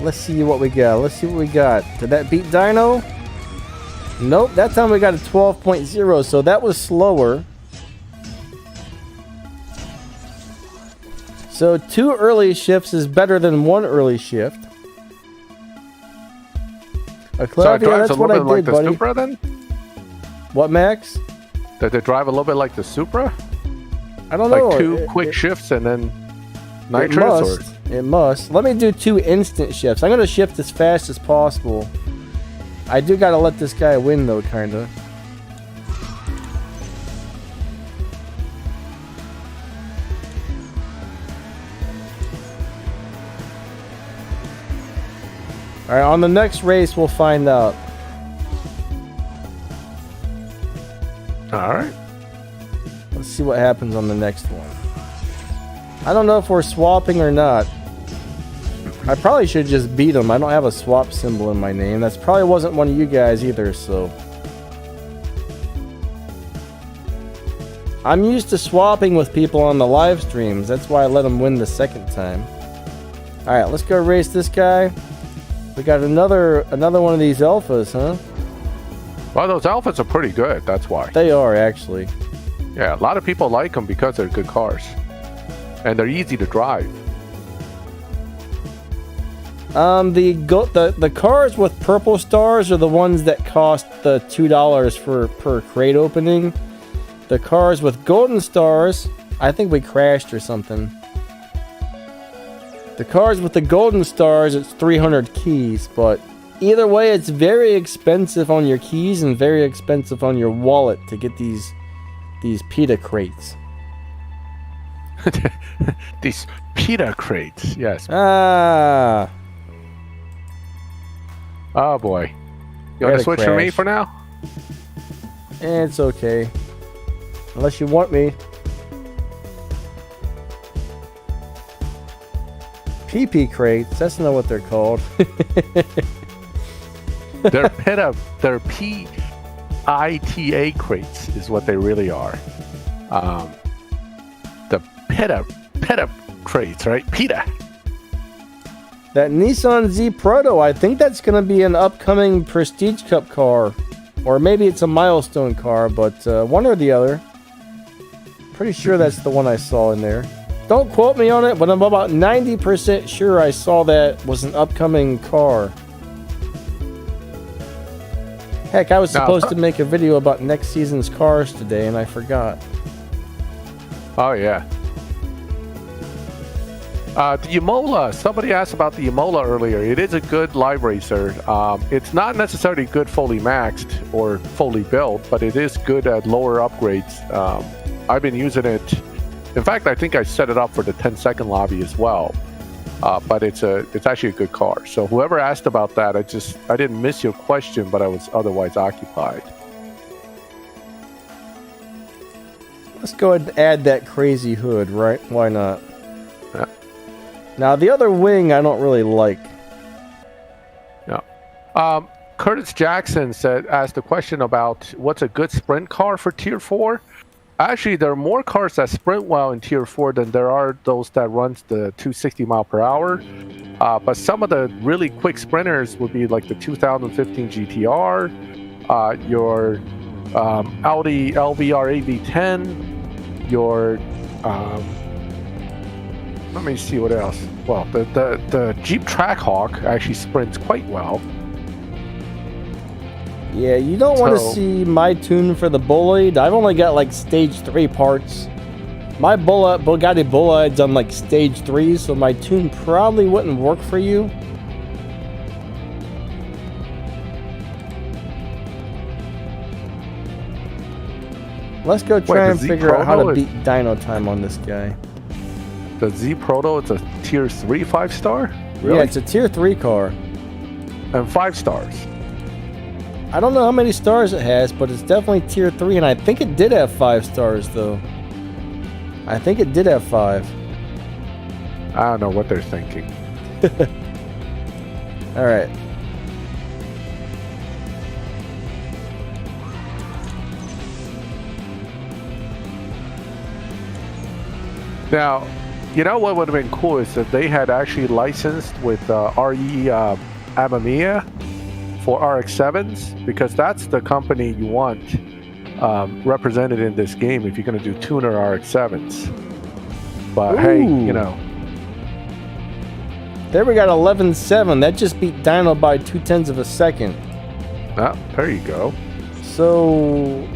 Let's see what we got. Did that beat Dino? Nope, that time we got a 12.0, so that was slower. So 2 early shifts is better than 1 early shift. So it drives that's a what little I bit like did, the buddy. Supra then? What, Max? Did it drive a little bit like the Supra? I don't know. Like 2 quick shifts and then nitrous? It must. Let me do 2 instant shifts. I'm going to shift as fast as possible. I do got to let this guy win, though, kind of. Alright, on the next race, we'll find out. Alright. Let's see what happens on the next one. I don't know if we're swapping or not. I probably should just beat him. I don't have a swap symbol in my name. That's probably wasn't one of you guys either, so. I'm used to swapping with people on the live streams. That's why I let him win the second time. Alright, let's go race this guy. We got another one of these alphas, huh? Well, those alphas are pretty good, that's why. They are, actually. Yeah, a lot of people like them because they're good cars. And they're easy to drive. The cars with purple stars are the ones that cost the $2 per crate opening. The cars with golden stars, I think we crashed or something. The cars with the golden stars, it's 300 keys, but either way, it's very expensive on your keys and very expensive on your wallet to get these PETA crates. These PETA crates, yes. Ah. Oh boy. You want to switch to me for now? It's okay. Unless you want me. PP crates, that's not what they're called. They're PITA crates is what they really are. The PETA crates, right? PETA. That Nissan Z Proto, I think that's going to be an upcoming Prestige Cup car. Or maybe it's a milestone car, but one or the other. Pretty sure that's the one I saw in there. Don't quote me on it, but I'm about 90% sure I saw that was an upcoming car. Heck, I was Now- supposed to make a video about next season's cars today, and I forgot. Oh yeah. The Imola. Somebody asked about the Imola earlier. It is a good live racer. It's not necessarily good fully maxed or fully built, but it is good at lower upgrades. I've been using it. In fact, I think I set it up for the 10-second lobby as well. But it's actually a good car. So whoever asked about that, I didn't miss your question, but I was otherwise occupied. Let's go ahead and add that crazy hood, right? Why not? Yeah. Now, the other wing I don't really like. Yeah. Curtis Jackson asked a question about what's a good sprint car for Tier 4. Actually, there are more cars that sprint well in Tier 4 than there are those that runs the 260 mile per hour. But some of the really quick sprinters would be like the 2015 GTR, your Audi LVR AV10, your let me see what else. Well, the Jeep Trackhawk actually sprints quite well. Yeah, you don't want to So- see my tune for the Bolide. I've only got like stage 3 parts. My Bugatti Bolide's on like stage 3, so my tune probably wouldn't work for you. Let's go try the and Z figure out how to Proto is- beat dyno time on this guy. The Z Proto, it's a Tier 3 5-star? Yeah, it's a tier 3 car. And 5 stars. I don't know how many stars it has, but it's definitely tier 3, and I think it did have 5 stars, though. I think it did have 5. I don't know what they're thinking. Alright. Now, you know what would have been cool is if they had actually licensed with RE Amamiya for RX-7s, because that's the company you want represented in this game if you're going to do tuner RX-7s. But hey, Ooh. you know, There we got 11.7. That just beat dyno by 0.2 of a second. there you go. So,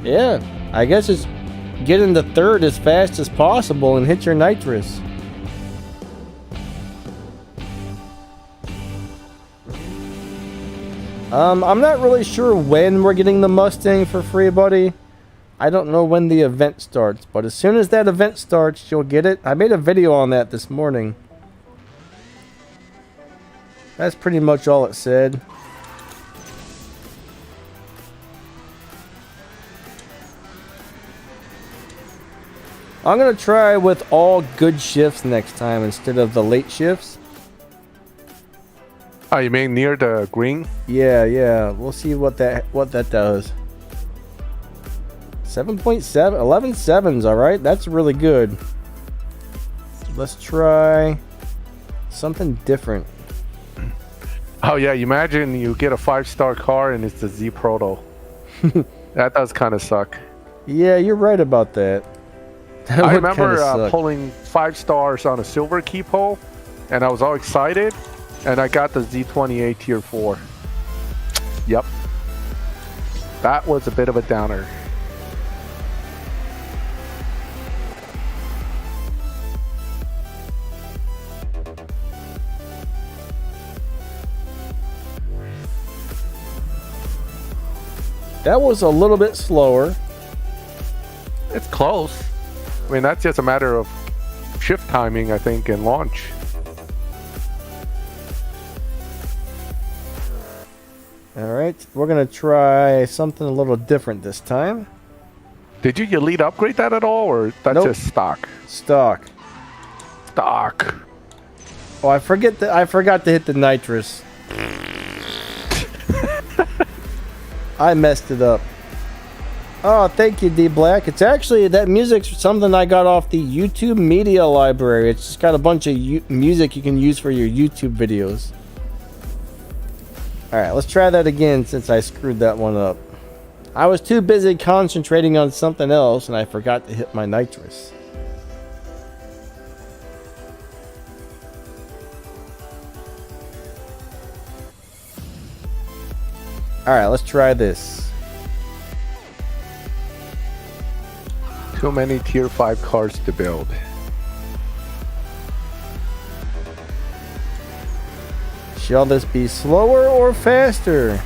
yeah. I guess it's get into third as fast as possible and hit your nitrous. I'm not really sure when we're getting the Mustang for free, buddy. I don't know when the event starts, but as soon as that event starts, you'll get it. I made a video on that this morning. That's pretty much all it said. I'm going to try with all good shifts next time instead of the late shifts. Oh, you mean near the green? Yeah. We'll see what that does. 7.7, 11.7's all right. That's really good. Let's try something different. Oh yeah, you imagine you get a 5-star car and it's the Z Proto. That does kind of suck. Yeah, you're right about that. That I would remember kinda suck. pulling 5 stars on a silver key pole, and I was all excited, and I got the Z28 Tier 4. Yep. That was a bit of a downer. That was a little bit slower. It's close. I mean, that's just a matter of shift timing, I think, and launch. Alright, we're going to try something a little different this time. Did you Elite upgrade that at all, or that's Nope. just stock? Stock. Stock. Oh, I forgot to hit the nitrous. I messed it up. Oh, thank you, D Black. It's actually, that music's something I got off the YouTube media library. It's just got a bunch of music you can use for your YouTube videos. Alright, let's try that again since I screwed that one up. I was too busy concentrating on something else and I forgot to hit my nitrous. Alright, let's try this. Too many tier 5 cars to build. Shall this be slower or faster?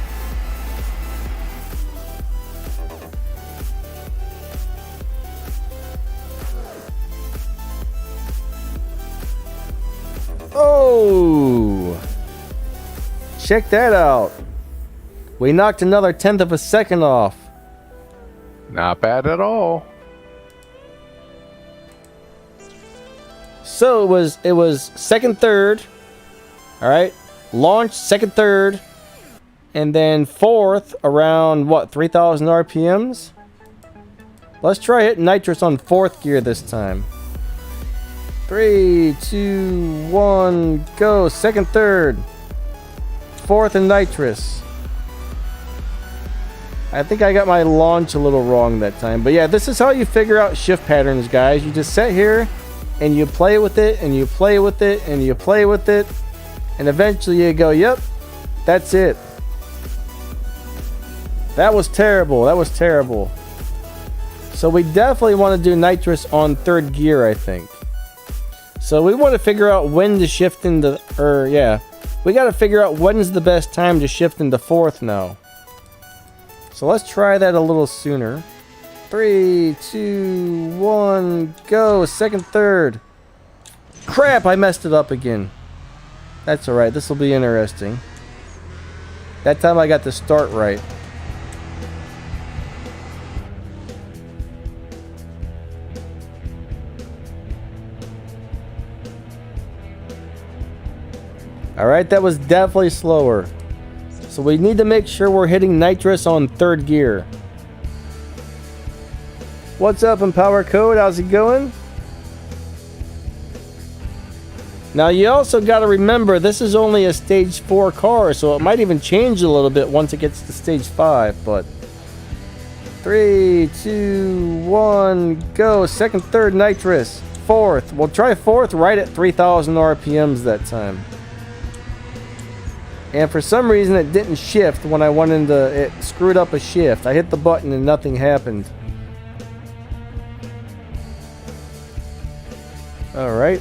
Oh! Check that out. We knocked another 1/10 of a second off. Not bad at all. So it was second, third. All right. Launch second, third, and then fourth around what, 3,000 RPMs? Let's try hitting nitrous on fourth gear this time. 3, 2, 1, go. Second, third, fourth, and nitrous. I think I got my launch a little wrong that time, but yeah, this is how you figure out shift patterns, guys. You just sit here and you play with it, and you play with it, and you play with it. And eventually you go, yep, that's it. That was terrible. That was terrible. So we definitely want to do nitrous on third gear, I think. So we want to figure out when to shift into, we got to figure out when's the best time to shift into fourth now. So let's try that a little sooner. 3, 2, 1, go. Second, third. Crap, I messed it up again. That's alright, this will be interesting. That time I got the start right. Alright, that was definitely slower. So we need to make sure we're hitting nitrous on third gear. What's up, Empower Code? How's it going? Now you also got to remember this is only a stage 4 car, so it might even change a little bit once it gets to stage 5, but 3, 2, 1, go. Second, third, nitrous. Fourth. We'll try fourth right at 3,000 RPMs that time. And for some reason it didn't shift when I went into it. Screwed up a shift. I hit the button and nothing happened. Alright.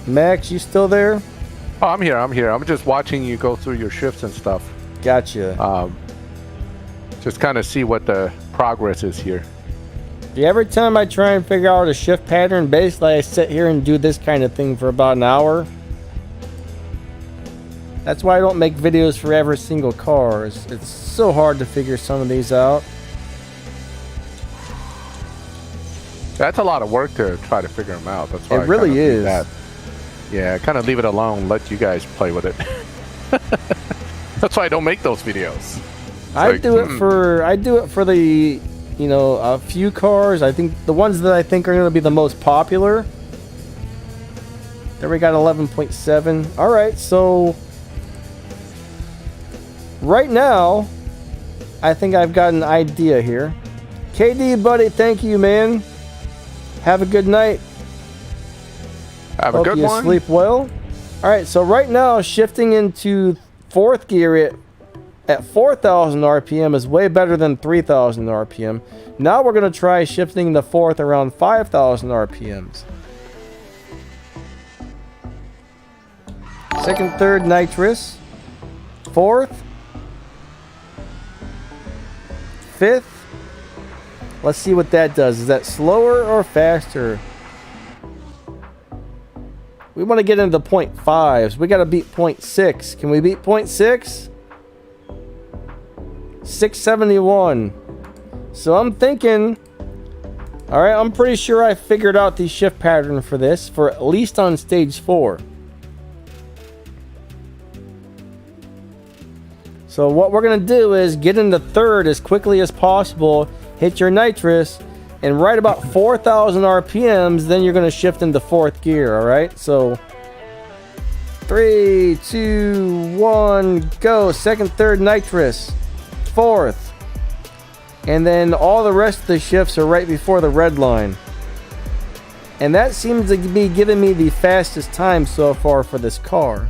Max, you still there? Oh, I'm here. I'm just watching you go through your shifts and stuff. Gotcha. Just kind of see what the progress is here. Yeah, every time I try and figure out a shift pattern, basically I sit here and do this kind of thing for about an hour. That's why I don't make videos for every single car. It's so hard to figure some of these out. That's a lot of work to try to figure them out. That's why it really is. That. Yeah, kind of leave it alone. Let you guys play with it. That's why I don't make those videos. I do it for the, a few cars. I think the ones that I think are going to be the most popular. There we got 11.7. All right, so right now, I think I've got an idea here. KD, buddy, thank you, man. Have a good night. Have a good one. Hope you sleep well. All right, so right now, shifting into fourth gear at 4,000 RPM is way better than 3,000 RPM. Now we're going to try shifting the fourth around 5,000 RPMs. Second, third, nitrous. Fourth. Fifth. Let's see what that does. Is that slower or faster? We want to get into the 0.5s. We got to beat 0.6. Can we beat 0.6? 671. So I'm thinking, all right, I'm pretty sure I figured out the shift pattern for this, for at least on stage 4. So what we're going to do is get into third as quickly as possible, hit your nitrous, and right about 4,000 RPMs, then you're going to shift into fourth gear, all right? So 3, 2, 1, go. Second, third, nitrous. Fourth. And then all the rest of the shifts are right before the red line. And that seems to be giving me the fastest time so far for this car.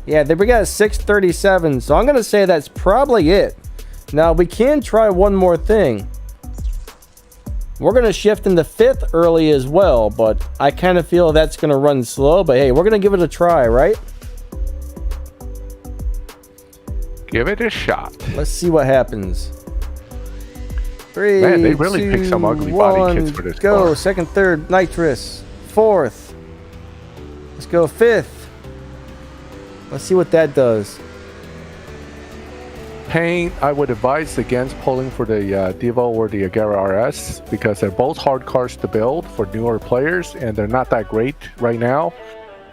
Yeah, we got a 637, so I'm going to say that's probably it. Now, we can try one more thing. We're going to shift into 5th early as well, but I kind of feel that's going to run slow. But hey, we're going to give it a try, right? Give it a shot. Let's see what happens. 3, Man, they really 2, picked some ugly 1, body kits for this go. car. 2nd, 3rd, nitrous. 4th. Let's go 5th. Let's see what that does. Paint, I would advise against pulling for the Devo or the Agera RS because they're both hard cars to build for newer players and they're not that great right now.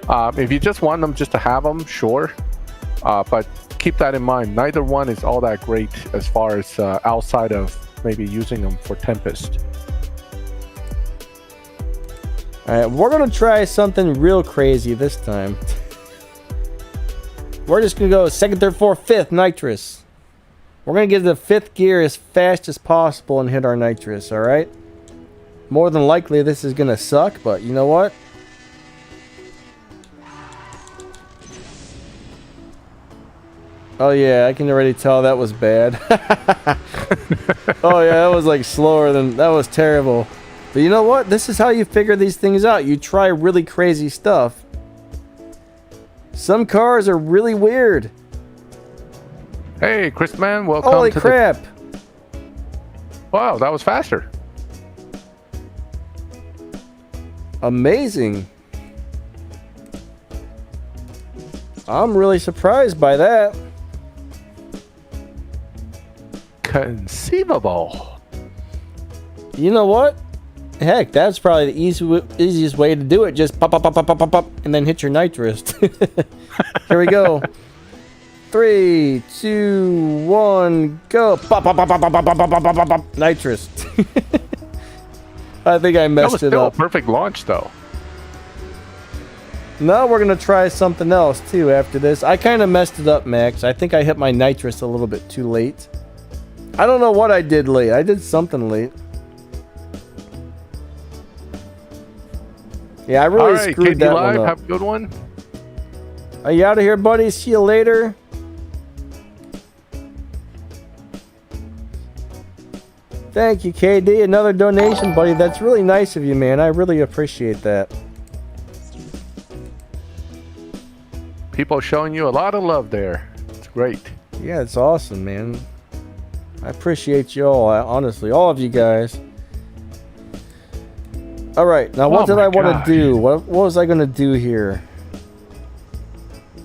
If you just want them just to have them, sure. But keep that in mind. Neither one is all that great as far as outside of maybe using them for Tempest. All right, we're going to try something real crazy this time. We're just going to go 2nd, 3rd, 4th, 5th nitrous. We're going to get to the 5th gear as fast as possible and hit our nitrous, all right? More than likely, this is going to suck, but you know what? Oh, yeah, I can already tell that was bad. Oh, yeah, that was like slower than... That was terrible. But you know what? This is how you figure these things out. You try really crazy stuff. Some cars are really weird. Hey, Chris Man, welcome Holy to crap. Wow, that was faster. Amazing. I'm really surprised by that. Conceivable. You know what? Heck, that's probably the easiest way to do it. Just pop, pop, pop, pop, pop, pop, pop, and then hit your nitrous. Here we go. 3, 2, 1, go. Pop, pop, pop, pop, pop, pop, pop, pop, pop, pop, pop. Nitrous. I think I That was messed it still up. a perfect launch, though. Now we're going to try something else, too, after this. I kind of messed it up, Max. I think I hit my nitrous a little bit too late. I don't know what I did late. I did something late. Yeah, I really screwed that one up. Have a good one. Are you out of here, buddy? See you later. Thank you, KD. Another donation, buddy. That's really nice of you, man. I really appreciate that. People showing you a lot of love there. It's great. Yeah, it's awesome, man. I appreciate you all. Honestly, all of you guys. All right, now what did I want to do? What was I going to do here?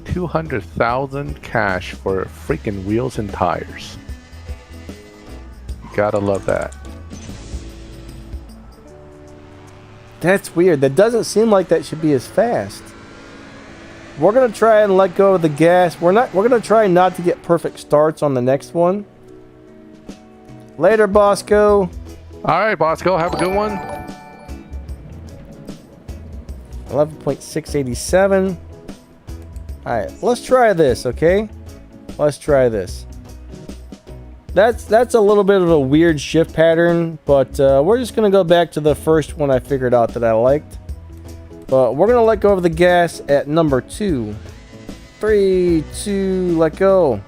200,000 cash for freaking wheels and tires. You gotta love that. That's weird. That doesn't seem like that should be as fast. We're going to try and let go of the gas. We're going to try not to get perfect starts on the next one. Later, Bosco. All right, Bosco, have a good one. 11.687. Alright, let's try this, okay? Let's try this. That's a little bit of a weird shift pattern, but we're just going to go back to the first one I figured out that I liked. But we're going to let go of the gas at number 2. 3, 2, let go.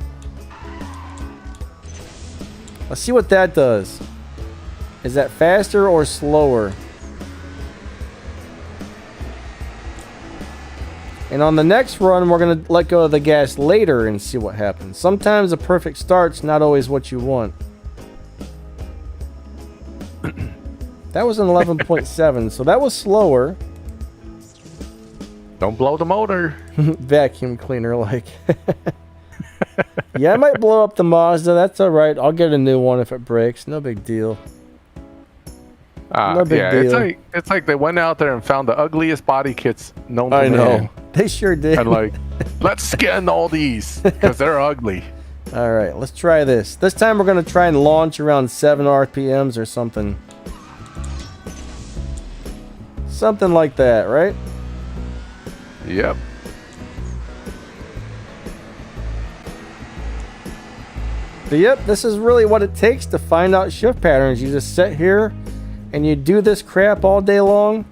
Let's see what that does. Is that faster or slower? And on the next run, we're going to let go of the gas later and see what happens. Sometimes a perfect start's not always what you want. That was an 11.7, so that was slower. Don't blow the motor. Vacuum cleaner, like. Yeah, I might blow up the Mazda. That's all right. I'll get a new one if it breaks. No big deal. No big deal. It's like they went out there and found the ugliest body kits known to I know. man. They sure did. And like, let's scan all these because they're ugly. All right, let's try this. This time we're going to try and launch around 7 RPMs or something. Something like that, right? Yep. But yep, this is really what it takes to find out shift patterns. You just sit here and you do this crap all day long.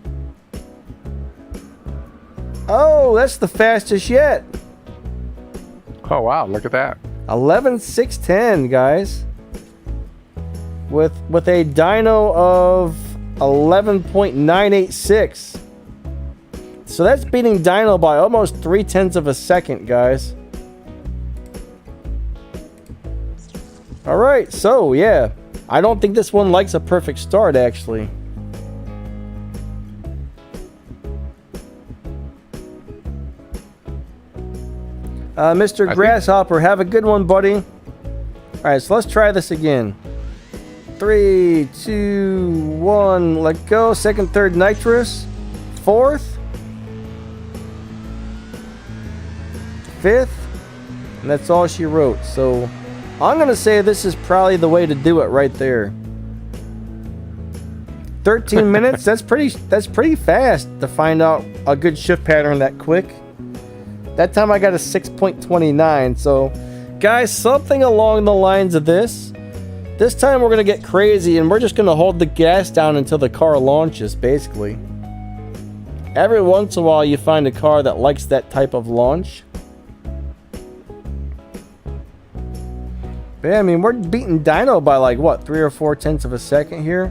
Oh, that's the fastest yet. Oh wow, look at that. 11,610, guys. With a dyno of 11.986. So that's beating dyno by almost 0.3 of a second, guys. All right, so yeah, I don't think this one likes a perfect start, actually. Mr. Grasshopper, have a good one, buddy. All right, so let's try this again. 3, 2, 1, let go. Second, third, nitrous. Fourth. Fifth. And that's all she wrote. So I'm going to say this is probably the way to do it right there. 13 minutes. That's pretty fast to find out a good shift pattern that quick. That time I got a 6.29. So, guys, something along the lines of this. This time we're going to get crazy and we're just going to hold the gas down until the car launches, basically. Every once in a while you find a car that likes that type of launch. But yeah, I mean, we're beating dyno by like, what, 3 or 4 tenths of a second here?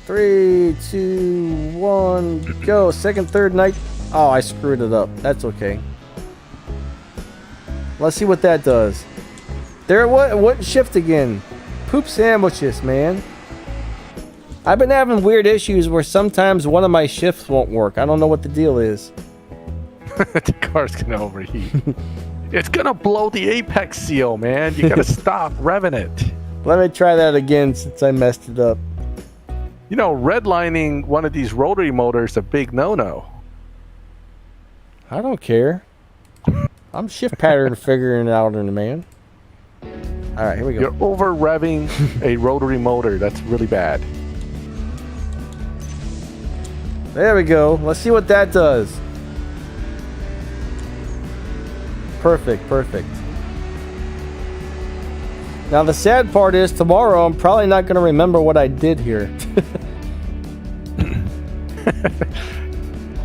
3, 2, 1, go. Second, third, night. Oh, I screwed it up. That's okay. Let's see what that does. There, what shift again? Poop sandwiches, man. I've been having weird issues where sometimes one of my shifts won't work. I don't know what the deal is. The car's gonna overheat. It's gonna blow the apex seal, man. You gotta stop revving it. Let me try that again since I messed it up. You know, redlining one of these rotary motors is a big no-no. I don't care. I'm shift pattern figuring it out in a man. All right, here we go. You're over revving a rotary motor. That's really bad. There we go. Let's see what that does. Perfect, perfect. Now the sad part is tomorrow I'm probably not going to remember what I did here.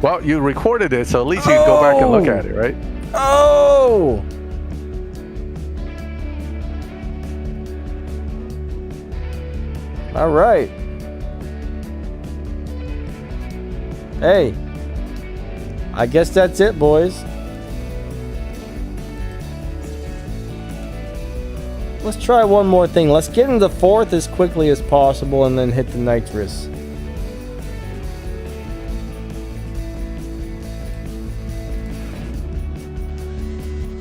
Well, you recorded it, so at least you can go back and look at it, right? Oh! All right. Hey. I guess that's it, boys. Let's try one more thing. Let's get into fourth as quickly as possible and then hit the nitrous.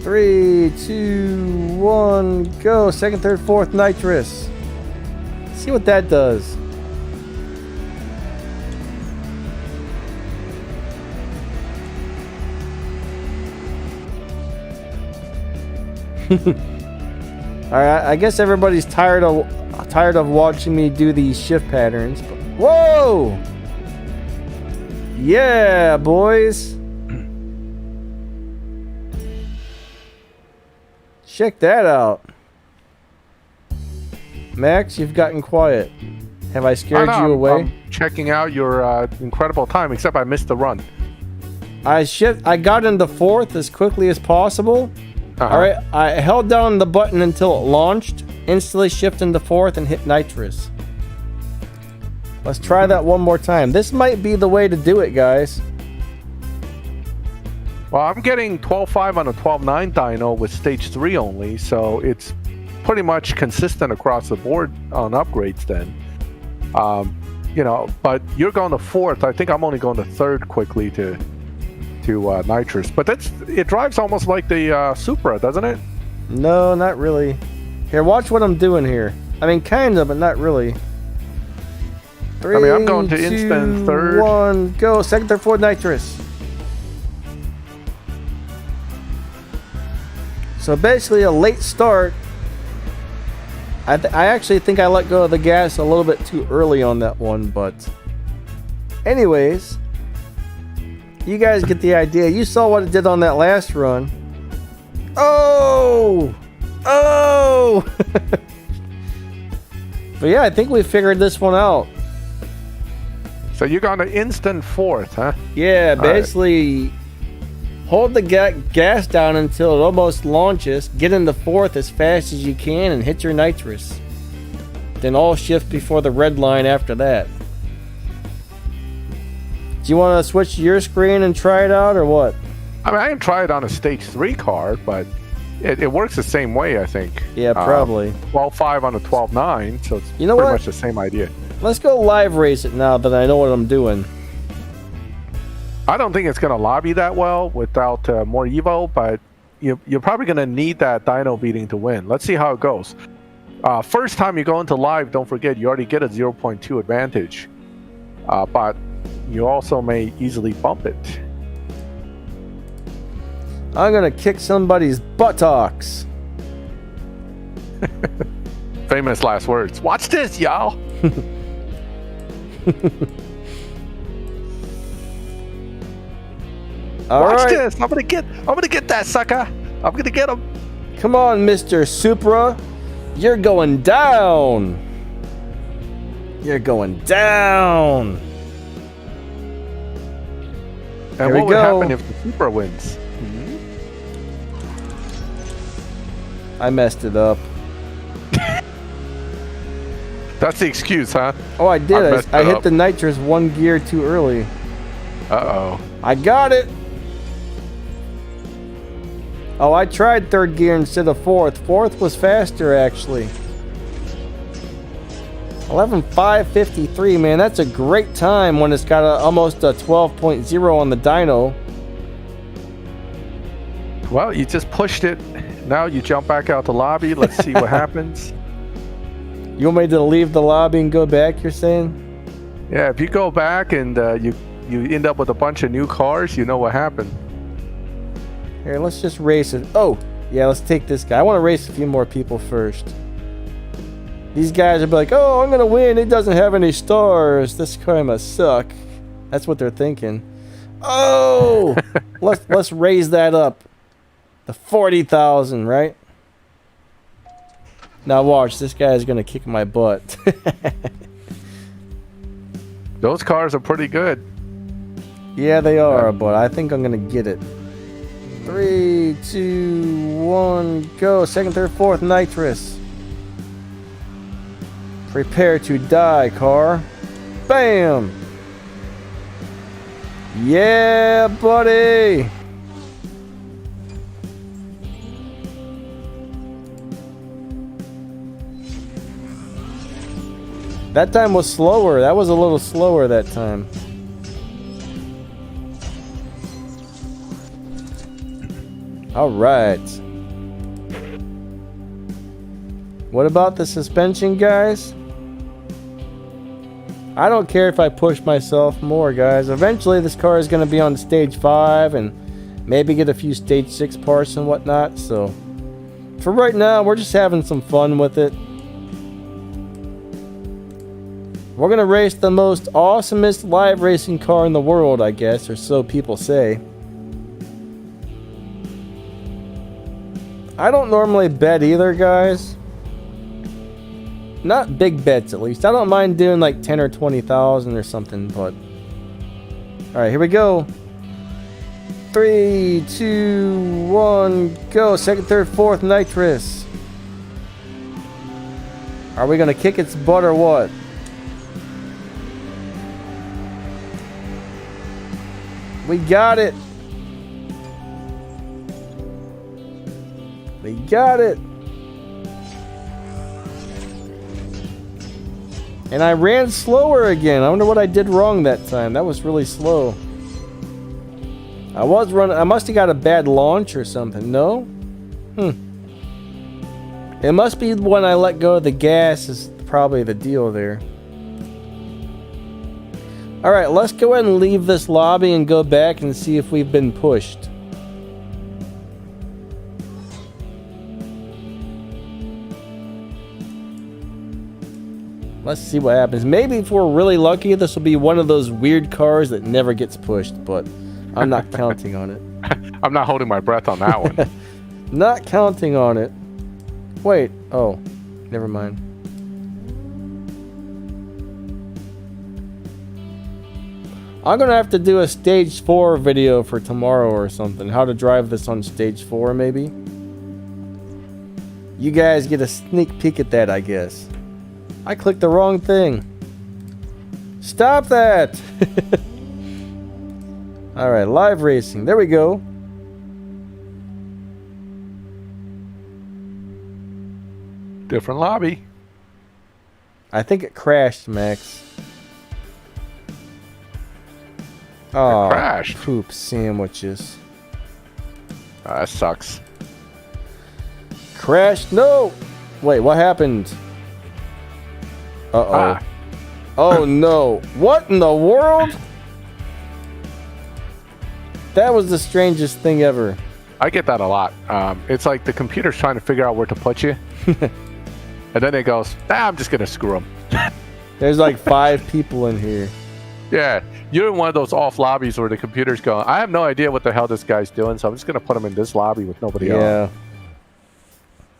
Three, 2, 1, go. Second, third, fourth, nitrous. See what that does. Alright, I guess everybody's tired of watching me do these shift patterns. But, whoa! Yeah, boys. Check that out. Max, you've gotten quiet. Have I scared you away? I'm checking out your incredible time, except I missed the run. I got into fourth as quickly as possible. Alright, I held down the button until it launched, instantly shift into fourth and hit nitrous. Let's try that one more time. This might be the way to do it, guys. Well, I'm getting 12.5 on a 12.9 dyno with stage 3 only, so it's pretty much consistent across the board on upgrades then. You know, but you're going to fourth. I think I'm only going to third quickly to nitrous. But it drives almost like the Supra, doesn't it? No, not really. Here, watch what I'm doing here. I mean, kind of, but not really. 3, I'm going to instant third. 1, go. Second, third, fourth, nitrous. So basically a late start. I actually think I let go of the gas a little bit too early on that one, but anyways, you guys get the idea. You saw what it did on that last run. Oh! But yeah, I think we figured this one out. So you're going to instant fourth, huh? Yeah, basically Hold the gas down until it almost launches. Get into fourth as fast as you can and hit your nitrous. Then all shift before the red line after that. Do you want to switch to your screen and try it out or what? I mean, I can try it on a stage 3 car, but it works the same way, I think. Yeah, probably. 12.5 on a 12.9, so it's pretty much the same idea. Let's go live race it now that I know what I'm doing. I don't think it's going to lobby that well without more Evo, but you're probably going to need that dyno beating to win. Let's see how it goes. First time you go into live, don't forget, you already get a 0.2 advantage. But you also may easily bump it. I'm going to kick somebody's buttocks. Famous last words. Watch this, y'all. Watch this. I'm gonna get that sucker. I'm gonna get him. Come on, Mr. Supra. You're going down. You're going down. And what would happen if the Supra wins? I messed it up. That's the excuse, huh? Oh, I did. I hit the nitrous 1 gear too early. Uh-oh. I got it. Oh, I tried 3rd gear instead of 4th. 4th was faster, actually. 11.553, man. That's a great time when it's got almost a 12.0 on the dyno. Well, you just pushed it. Now you jump back out the lobby. Let's see what happens. You want me to leave the lobby and go back, you're saying? Yeah, if you go back and you end up with a bunch of new cars, you know what happened. Here, let's just race it. Oh, yeah, let's take this guy. I want to race a few more people first. These guys will be like, oh, I'm going to win. It doesn't have any stars. This car must suck. That's what they're thinking. Oh! let's raise that up. The 40,000, right? Now watch, this guy is going to kick my butt. Those cars are pretty good. Yeah, they are, but I think I'm going to get it. 3, 2, 1, go. 2nd, 3rd, 4th, nitrous. Prepare to die, car. Bam! Yeah, buddy! That time was slower. That was a little slower that time. All right. What about the suspension, guys? I don't care if I push myself more, guys. Eventually, this car is going to be on stage 5 and maybe get a few stage 6 parts and whatnot. So, for right now, we're just having some fun with it. We're going to race the most awesomest live racing car in the world, I guess, or so people say. I don't normally bet either, guys. Not big bets, at least. I don't mind doing like 10 or 20,000 or something, but... Alright, here we go. 3, 2, 1, go. 2nd, 3rd, 4th, nitrous. Are we going to kick its butt or what? We got it. We got it. And I ran slower again. I wonder what I did wrong that time. That was really slow. I was running. I must have got a bad launch or something. No? It must be when I let go of the gas is probably the deal there. Alright, let's go ahead and leave this lobby and go back and see if we've been pushed. Let's see what happens. Maybe if we're really lucky, this will be one of those weird cars that never gets pushed, but I'm not counting on it. I'm not holding my breath on that one. Not counting on it. Wait. Oh, never mind. I'm gonna have to do a stage 4 video for tomorrow or something. How to drive this on stage 4, maybe. You guys get a sneak peek at that, I guess. I clicked the wrong thing. Stop that! Alright, live racing. There we go. Different lobby. I think it crashed, Max. Oh, crashed. Poop sandwiches. That sucks. Crashed? No! Wait, what happened? Uh-oh. Ah. Oh, no. What in the world? That was the strangest thing ever. I get that a lot. It's like the computer's trying to figure out where to put you. And then it goes, I'm just going to screw them. There's like 5 people in here. Yeah, you're in one of those off lobbies where the computer's going, I have no idea what the hell this guy's doing, so I'm just going to put him in this lobby with nobody else. Yeah.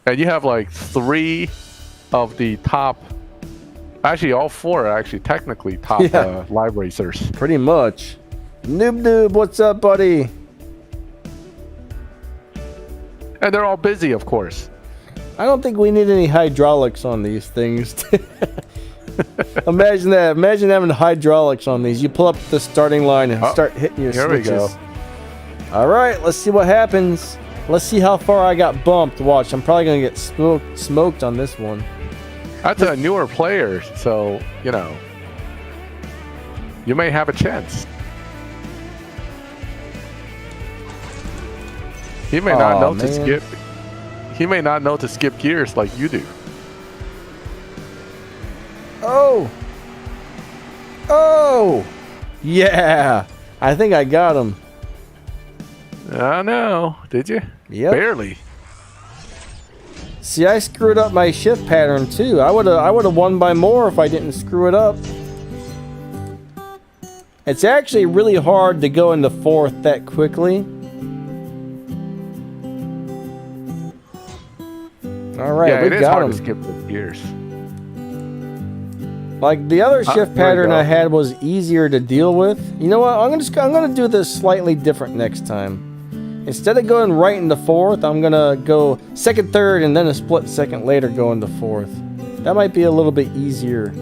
And you have like 3 of the top, actually all 4 are actually technically top live racers. Pretty much. Noob, what's up, buddy? And they're all busy, of course. I don't think we need any hydraulics on these things. Imagine that. Imagine having hydraulics on these. You pull up the starting line and start hitting your switches. Here we go. All right, let's see what happens. Let's see how far I got bumped. Watch, I'm probably going to get smoked on this one. That's a newer player, so, you know, you may have a chance. He may not know to skip. He may not know to skip gears like you do. Oh! Oh! Yeah! I think I got him. I know. Did you? Yep. Barely. See, I screwed up my shift pattern too. I would have won by more if I didn't screw it up. It's actually really hard to go into 4th that quickly. All right, we got him. It is hard to skip the gears. Like the other shift pattern I had was easier to deal with. You know what? I'm gonna do this slightly different next time. Instead of going right into 4th, I'm gonna go 2nd, 3rd, and then a split second later go into 4th. That might be a little bit easier.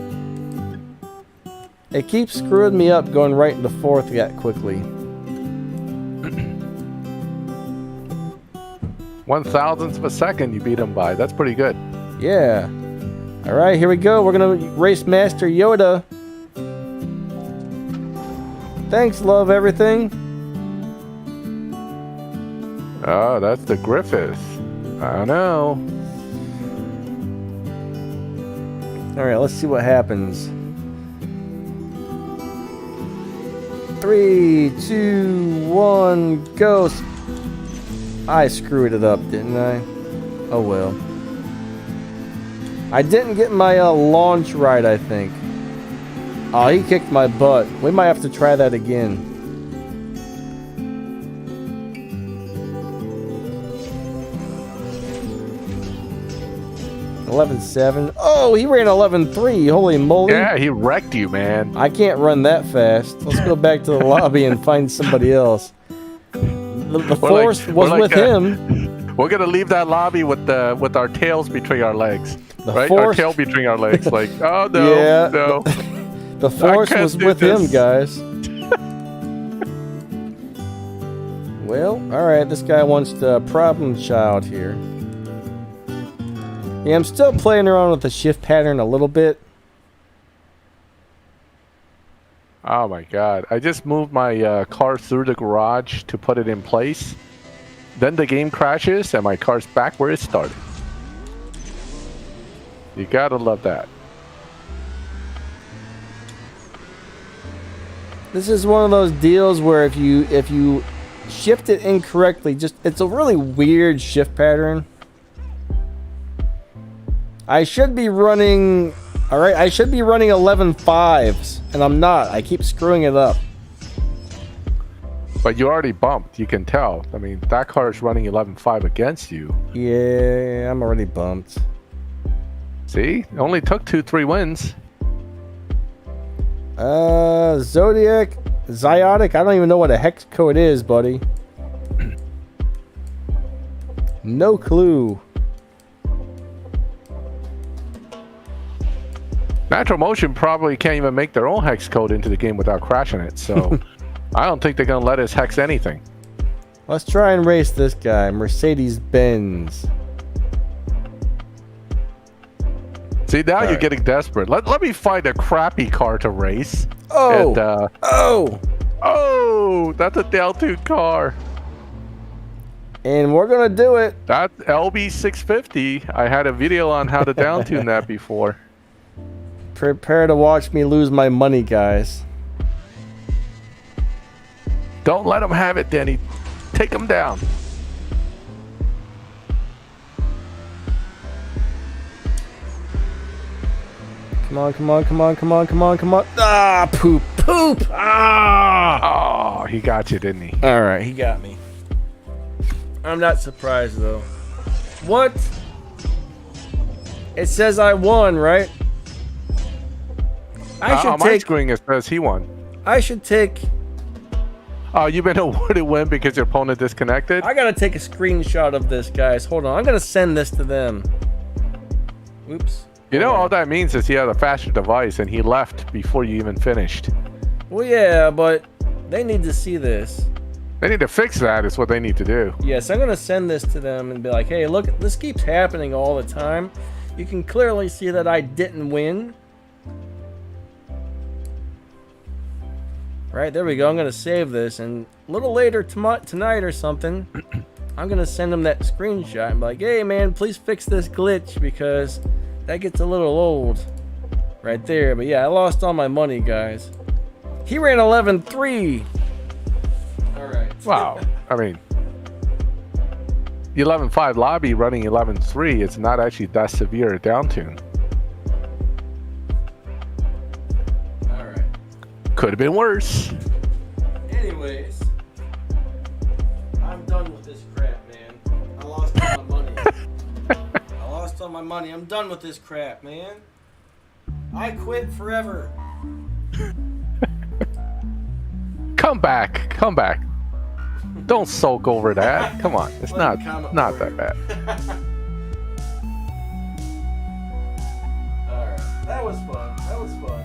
It keeps screwing me up going right into 4th that quickly. 1/1000th of a second you beat him by. That's pretty good. Yeah. All right, here we go. We're gonna race Master Yoda. Thanks, love everything. Oh, that's the Griffith. I know. All right, let's see what happens. 3, 2, 1, go. I screwed it up, didn't I? Oh well. I didn't get my launch right, I think. Oh, he kicked my butt. We might have to try that again. $11.7. Oh, he ran 11.3. Holy moly. Yeah, he wrecked you, man. I can't run that fast. Let's go back to the lobby and find somebody else. The force was with him. We're gonna leave that lobby with our tails between our legs, right? Force, our tail between our legs, like, oh no, yeah, no. The force was with him, guys. Well, all right. This guy wants the problem child here. Yeah, I'm still playing around with the shift pattern a little bit. Oh my god. I just moved my car through the garage to put it in place. Then the game crashes and my car's back where it started. You gotta love that. This is one of those deals where if you shift it incorrectly, it's a really weird shift pattern. I should be running... Alright, I should be running 11.5s, and I'm not. I keep screwing it up. But you already bumped, you can tell. I mean, that car is running 11.5 against you. Yeah, I'm already bumped. See? It only took 2-3 wins. Zodiac, Zyodic? I don't even know what a hex code is, buddy. No clue. Natural Motion probably can't even make their own hex code into the game without crashing it, so I don't think they're gonna let us hex anything. Let's try and race this guy, Mercedes-Benz. See, now you're right. getting desperate. Let me find a crappy car to race. Oh! And, oh! That's a down-tune car. And we're gonna do it. That LB650. I had a video on how to down-tune that before. Prepare to watch me lose my money, guys. Don't let them have it, Denny. Take them down. Come on, come on, come on, come on, come on, come on. Ah, poop, poop. Ah! Oh, he got you, didn't he? All right, he got me. I'm not surprised, though. What? It says I won, right? I should on my take... screen it says he won. I should take... Oh, you've been awarded win because your opponent disconnected? I gotta take a screenshot of this, guys. Hold on, I'm gonna send this to them. Oops. You know, all that means is he had a faster device and he left before you even finished. Well, yeah, but they need to see this. They need to fix that, is what they need to do. Yes, I'm gonna send this to them and be like, hey, look, this keeps happening all the time. You can clearly see that I didn't win. Right, there we go. I'm gonna save this, and a little later tonight or something, I'm gonna send them that screenshot and be like, hey man, please fix this glitch because that gets a little old. Right there, but yeah, I lost all my money, guys. He ran 11.3. Alright. Wow. I mean, 11.5 lobby running 11.3, it's not actually that severe a downtune. Alright. Could have been worse. Anyways, I'm done with this crap, man. I lost all my money. I lost all my money. I'm done with this crap, man. I quit forever. Come back. Come back. Don't sulk over that. Come on. It's not that bad. Alright. That was fun. That was fun.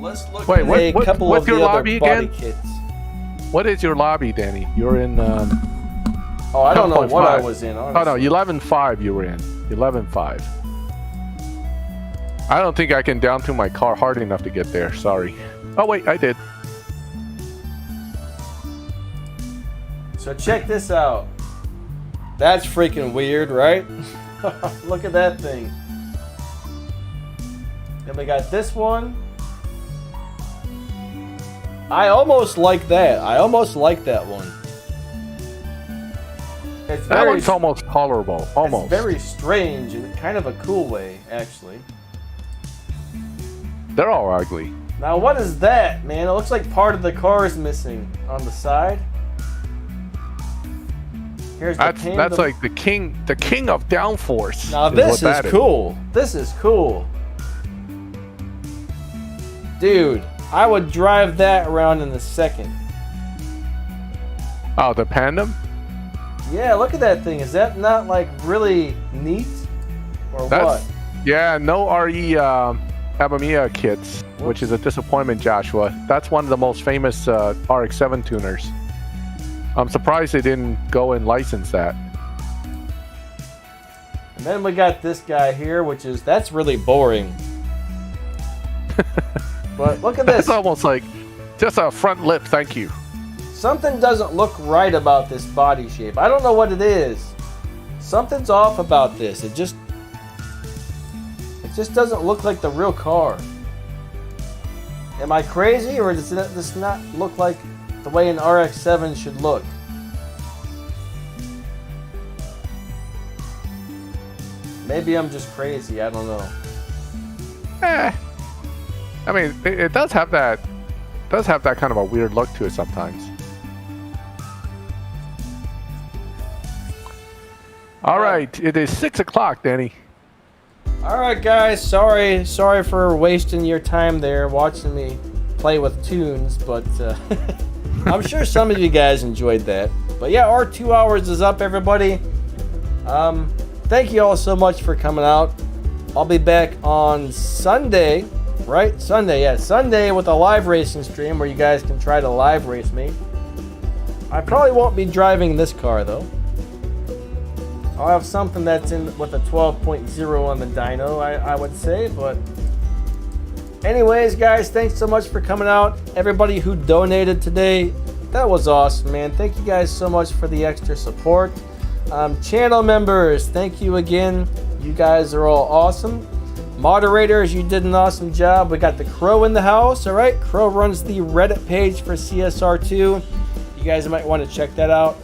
Let's look Wait, at what- a what- couple what's of your the other lobby body again? kits. What is your lobby, Danny? You're in... Oh, I don't know what I 10.5. was in, Oh, no. honestly. 11.5 you were in. 11.5. I don't think I can down to my car hard enough to get there. Sorry. Oh, wait. I did. So check this out. That's freaking weird, right? Look at that thing. Then we got this one. I almost like that. I almost like that one. It's That very, one's almost tolerable. Almost. It's very strange in kind of a cool way, actually. They're all ugly. Now what is that, man? It looks like part of the car is missing on the side. Here's the That's like the king of downforce. Now is this what that is cool. This is cool. Dude, I would drive that around in a second. Oh, the Pandem? Yeah, look at that thing. Is that not like really neat? Or That's, what? yeah, no RE Abamiya kits, which is a disappointment, Joshua. That's one of the most famous RX-7 tuners. I'm surprised they didn't go and license that. And then we got this guy here, that's really boring. But look at this. It's almost like just a front lip, thank you. Something doesn't look right about this body shape. I don't know what it is. Something's off about this. It just doesn't look like the real car. Am I crazy, or does this not look like the way an RX-7 should look? Maybe I'm just crazy. I don't know. I mean, it does have that kind of a weird look to it sometimes. All right, it is 6 o'clock, Danny. All right, guys. Sorry for wasting your time there watching me play with tunes, but I'm sure some of you guys enjoyed that. But yeah, our 2 hours is up, everybody. Thank you all so much for coming out. I'll be back on Sunday, right? Sunday with a live racing stream where you guys can try to live race me. I probably won't be driving this car though. I'll have something that's in with a 12.0 on the dyno, I would say. But anyways, guys, thanks so much for coming out. Everybody who donated today, that was awesome, man. Thank you guys so much for the extra support. Channel members, thank you again. You guys are all awesome. Moderators, you did an awesome job. We got the Crow in the house, all right? Crow runs the Reddit page for CSR2. You guys might want to check that out.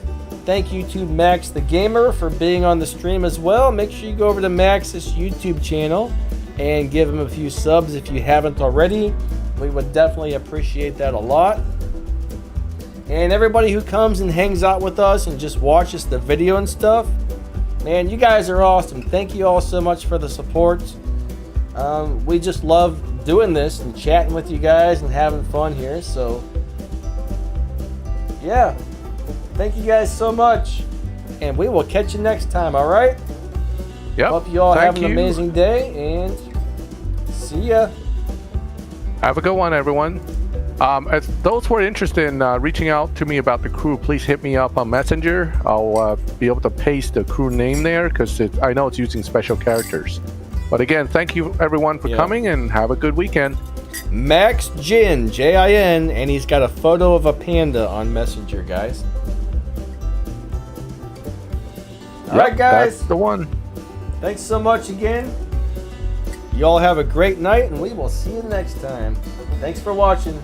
Thank you to Maxthegamer for being on the stream as well. Make sure you go over to Max's YouTube channel and give him a few subs if you haven't already. We would definitely appreciate that a lot. And everybody who comes and hangs out with us and just watches the video and stuff, man, you guys are awesome. Thank you all so much for the support. We just love doing this and chatting with you guys and having fun here. So, yeah. Thank you guys so much. And we will catch you next time, all right? Yep. Hope you all have an amazing day and see ya. Have a good one, everyone. As those who are interested in reaching out to me about the crew, please hit me up on Messenger. I'll be able to paste the crew name there because I know it's using special characters. But again, thank you everyone for coming and have a good weekend. Max Jin, Jin, and he's got a photo of a panda on Messenger, guys. All right, guys. That's the one. Thanks so much again. You all have a great night, and we will see you next time. Thanks for watching.